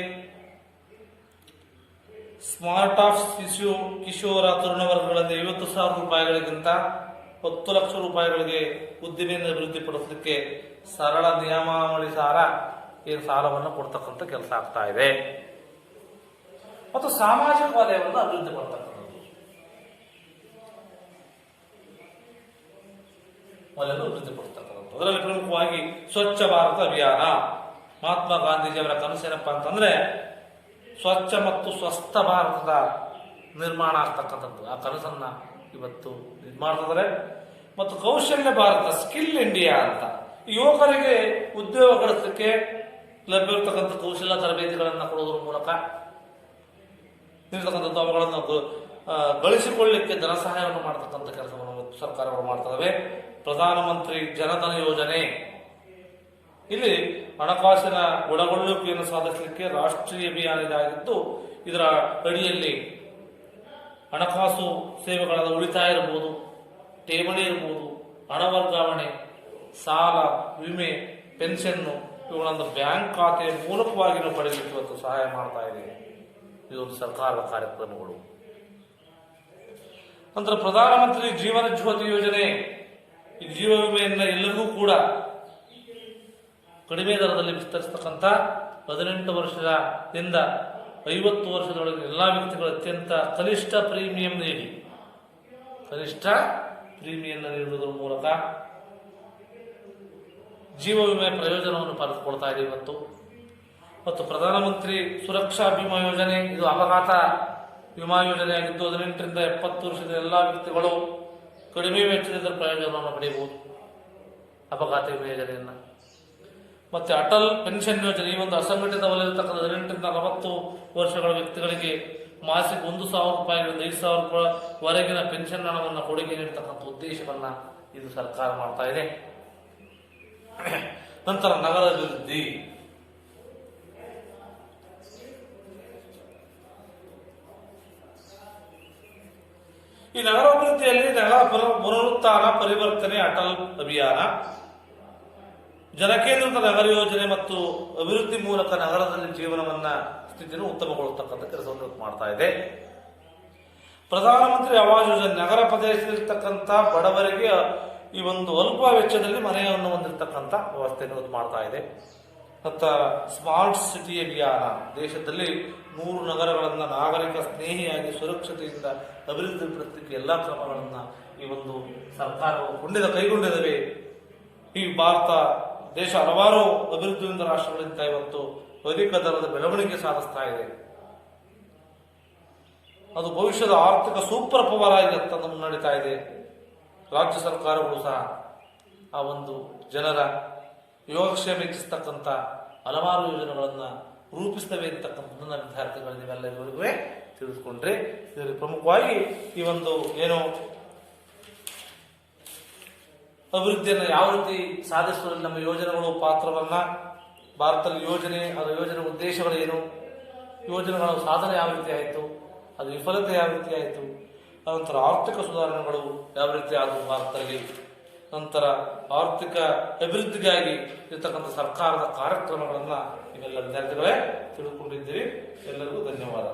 ಸ್ಮಾರ್ಟ್ ಆಫ್ ಶಿಶು ಕಿಶೋರ ತರುಣ ವರ್ಗಗಳಲ್ಲಿ 50,000 ರೂಪಾಯಿಗಳಿಗಿಂತ 10 ಲಕ್ಷ ರೂಪಾಯಿಗಳಿಗೆ ಉದ್ದಿಮೆಯನ್ನು ಅಭಿವೃದ್ಧಿಪಡಿಸಲಿಕ್ಕೆ ಸರಳ ನಿಯಮಾವಳಿ ಸಾಲವನ್ನು ಕೊಡ್ತಕ್ಕಂಥ ಕೆಲಸ ಆಗ್ತಾ ಇದೆ. ಮತ್ತು ಸಾಮಾಜಿಕ ವಲಯವನ್ನು ಅಭಿವೃದ್ಧಿ ಪಡ್ತಕ್ಕಂಥದ್ದು, ಅದರಲ್ಲಿ ಪ್ರಮುಖವಾಗಿ ಸ್ವಚ್ಛ ಭಾರತ ಅಭಿಯಾನ. ಮಹಾತ್ಮ ಗಾಂಧೀಜಿಯವರ ಕನಸೇನಪ್ಪಾ ಅಂತಂದ್ರೆ ಸ್ವಚ್ಛ ಮತ್ತು ಸ್ವಸ್ಥ ಭಾರತದ ನಿರ್ಮಾಣ ಆಗ್ತಕ್ಕಂಥದ್ದು. ಆ ಕನಸನ್ನ ಇವತ್ತು ಮಾಡ್ತಿದ್ದಾರೆ. ಮತ್ತು ಕೌಶಲ್ಯ ಭಾರತ, ಸ್ಕಿಲ್ ಇಂಡಿಯಾ ಅಂತ ಯುವಕರಿಗೆ ಉದ್ಯೋಗ ಗಳಿಸಲಿಕ್ಕೆ ಲಭ್ಯವಿರತಕ್ಕಂಥ ಕೌಶಲ್ಯ ತರಬೇತಿಗಳನ್ನು ಕೊಡೋದ್ರ ಮೂಲಕ ಇರತಕ್ಕಂಥದ್ದು ಅವುಗಳನ್ನು ಗಳಿಸಿಕೊಳ್ಳಲಿಕ್ಕೆ ಧನ ಸಹಾಯವನ್ನು ಮಾಡತಕ್ಕಂಥ ಕೆಲಸವನ್ನು ಸರ್ಕಾರಗಳು ಮಾಡ್ತವೆ. ಪ್ರಧಾನಮಂತ್ರಿ ಜನಧನ ಯೋಜನೆ, ಇಲ್ಲಿ ಹಣಕಾಸಿನ ಒಳಗೊಳ್ಳುವಿಕೆಯನ್ನು ಸಾಧಿಸಲಿಕ್ಕೆ ರಾಷ್ಟ್ರೀಯ ಅಭಿಯಾನ ಇದಾಗಿದ್ದು, ಇದರ ಅಡಿಯಲ್ಲಿ ಹಣಕಾಸು ಸೇವೆಗಳಾದ ಉಳಿತಾಯ ಇರಬಹುದು, ಠೇವಣಿ ಇರಬಹುದು, ಹಣ ವರ್ಗಾವಣೆ, ಸಾಲ, ವಿಮೆ, ಪೆನ್ಷನ್ನು ಇವುಗಳನ್ನು ಬ್ಯಾಂಕ್ ಖಾತೆಯ ಮೂಲಕವಾಗಿ ಪಡೆಯಲಿಕ್ಕೆ ಇವತ್ತು ಸಹಾಯ ಮಾಡ್ತಾ ಇದೆ. ಇದೊಂದು ಸರ್ಕಾರದ ಕಾರ್ಯಕ್ರಮಗಳು. ನಂತರ ಪ್ರಧಾನಮಂತ್ರಿ ಜೀವನ ಜ್ಯೋತಿ ಯೋಜನೆ, ಈ ಜೀವ ವಿಮೆಯನ್ನು ಎಲ್ಲರಿಗೂ ಕೂಡ ಕಡಿಮೆ ದರದಲ್ಲಿ ವಿಸ್ತರಿಸತಕ್ಕಂಥ 18 ವರ್ಷದಿಂದ 50 ವರ್ಷದೊಳಗೆ ಎಲ್ಲ ವ್ಯಕ್ತಿಗಳು ಅತ್ಯಂತ ಕನಿಷ್ಠ ಪ್ರೀಮಿಯಂ ನೀಡುವುದರ ಮೂಲಕ ಜೀವ ವಿಮೆ ಪ್ರಯೋಜನವನ್ನು ಪಡೆದುಕೊಳ್ತಾ ಇದೆ ಇವತ್ತು. ಮತ್ತು ಪ್ರಧಾನಮಂತ್ರಿ ಸುರಕ್ಷಾ ವಿಮಾ ಯೋಜನೆ, ಇದು ಅಪಘಾತ ವಿಮಾ ಯೋಜನೆಯಾಗಿದ್ದು 18ರಿಂದ 70 ವರ್ಷದ ಎಲ್ಲ ವ್ಯಕ್ತಿಗಳು ಕಡಿಮೆ ವೆಚ್ಚದ ಪ್ರಯೋಜನವನ್ನು ಪಡೆಯಬಹುದು ಅಪಘಾತ ವಿಮಾ ಯೋಜನೆಯನ್ನು. ಮತ್ತೆ ಅಟಲ್ ಪೆನ್ಷನ್ ಯೋಜನೆ, ಈ ಒಂದು ಅಸಂಘಟಿತ ವಲಯದಲ್ಲಿರತಕ್ಕಂಥ 18ರಿಂದ 40 ವರ್ಷಗಳ ವ್ಯಕ್ತಿಗಳಿಗೆ ಮಾಸಿಕ 1,000 ರೂಪಾಯಿಗಳಿಂದ 5,000 ರೂಪಾಯಿವರೆಗಿನ ಪೆನ್ಷನ್ ಹಣವನ್ನು ಕೊಡುಗೆ ನೀಡತಕ್ಕಂಥ ಉದ್ದೇಶವನ್ನ ಇದು ಸರ್ಕಾರ ಮಾಡ್ತಾ ಇದೆ. ನಂತರ ನಗರ ಅಭಿವೃದ್ಧಿ, ಈ ನಗರಾಭಿವೃದ್ಧಿಯಲ್ಲಿ ನಗರ ಪುನರುತ್ಥಾನ ಪರಿವರ್ತನೆ ಅಟಲ್ ಅಭಿಯಾನ, ಜನಕೇಂದ್ರಿತ ನಗರ ಯೋಜನೆ ಮತ್ತು ಅಭಿವೃದ್ಧಿ ಮೂಲಕ ನಗರದಲ್ಲಿ ಜೀವನವನ್ನ ಸ್ಥಿತಿಯನ್ನು ಉತ್ತಮಗೊಳಿಸತಕ್ಕಂಥ ಕೆಲಸವನ್ನು ಮಾಡ್ತಾ ಇದೆ. ಪ್ರಧಾನಮಂತ್ರಿ ಆವಾಸ್ ಯೋಜನೆ, ನಗರ ಪ್ರದೇಶದಲ್ಲಿರ್ತಕ್ಕಂಥ ಬಡವರಿಗೆ ಈ ಒಂದು ಅಲ್ಪ ವೆಚ್ಚದಲ್ಲಿ ಮನೆಯನ್ನು ಹೊಂದಿರತಕ್ಕಂಥ ವ್ಯವಸ್ಥೆಯನ್ನು ಮಾಡ್ತಾ ಇದೆ. ಮತ್ತು ಸ್ಮಾರ್ಟ್ ಸಿಟಿ ಅಭಿಯಾನ, ದೇಶದಲ್ಲಿ 100 ನಗರಗಳನ್ನು ನಾಗರಿಕ ಸ್ನೇಹಿಯಾಗಿ ಸುರಕ್ಷತೆಯಿಂದ ಅಭಿವೃದ್ಧಿಪಡಿಸಲಿಕ್ಕೆ ಎಲ್ಲ ಕ್ರಮಗಳನ್ನು ಈ ಒಂದು ಸರ್ಕಾರವು ಕೈಗೊಂಡಿದ್ದಾವೆ. ಈ ಭಾರತ ದೇಶ ಹಲವಾರು ಅಭಿವೃದ್ಧಿ ಹೊಂದಿದ ರಾಷ್ಟ್ರಗಳಿಂದ ಇವತ್ತು ಅಧಿಕ ದರದ ಬೆಳವಣಿಗೆ ಸಾಧಿಸ್ತಾ ಇದೆ. ಅದು ಭವಿಷ್ಯದ ಆರ್ಥಿಕ ಸೂಪರ್ ಪವರ್ ಆಗಿ ಮುನ್ನಡೀತಾ ಇದೆ. ರಾಜ್ಯ ಸರ್ಕಾರಗಳು ಸಹ ಆ ಒಂದು ಜನರ ಯೋಗಕ್ಷೇಮ ಹೆಚ್ಚಿಸ್ತಕ್ಕಂಥ ಹಲವಾರು ಯೋಜನೆಗಳನ್ನು ರೂಪಿಸ್ತವೆ ಅಂತಕ್ಕಂಥ ನನ್ನ ವಿದ್ಯಾರ್ಥಿಗಳು ನೀವೆಲ್ಲರಿಗೂ ತಿಳಿದುಕೊಂಡ್ರೆ, ಇದರಲ್ಲಿ ಪ್ರಮುಖವಾಗಿ ಈ ಒಂದು ಏನು ಅಭಿವೃದ್ಧಿಯನ್ನು ಯಾವ ರೀತಿ ಸಾಧಿಸುವಲ್ಲಿ ನಮ್ಮ ಯೋಜನೆಗಳು ಪಾತ್ರವನ್ನ, ಭಾರತದಲ್ಲಿ ಯೋಜನೆ, ಅದರ ಯೋಜನೆ ಉದ್ದೇಶಗಳೇನು, ಯೋಜನೆಗಳ ಸಾಧನೆ ಯಾವ ರೀತಿ ಆಯಿತು, ಅದು ವಿಫಲತೆ ಯಾವ ರೀತಿ ಆಯಿತು, ನಂತರ ಆರ್ಥಿಕ ಸುಧಾರಣೆಗಳು ಯಾವ ರೀತಿ ಆದವು ಭಾರತದಲ್ಲಿ, ನಂತರ ಆರ್ಥಿಕ ಅಭಿವೃದ್ಧಿಗಾಗಿ ಇರತಕ್ಕಂಥ ಸರ್ಕಾರದ ಕಾರ್ಯಕ್ರಮಗಳನ್ನು ಇವೆಲ್ಲ ವಿದ್ಯಾರ್ಥಿಗಳೇ ತಿಳ್ಕೊಂಡಿದ್ದೀರಿ. ಎಲ್ಲರಿಗೂ ಧನ್ಯವಾದ.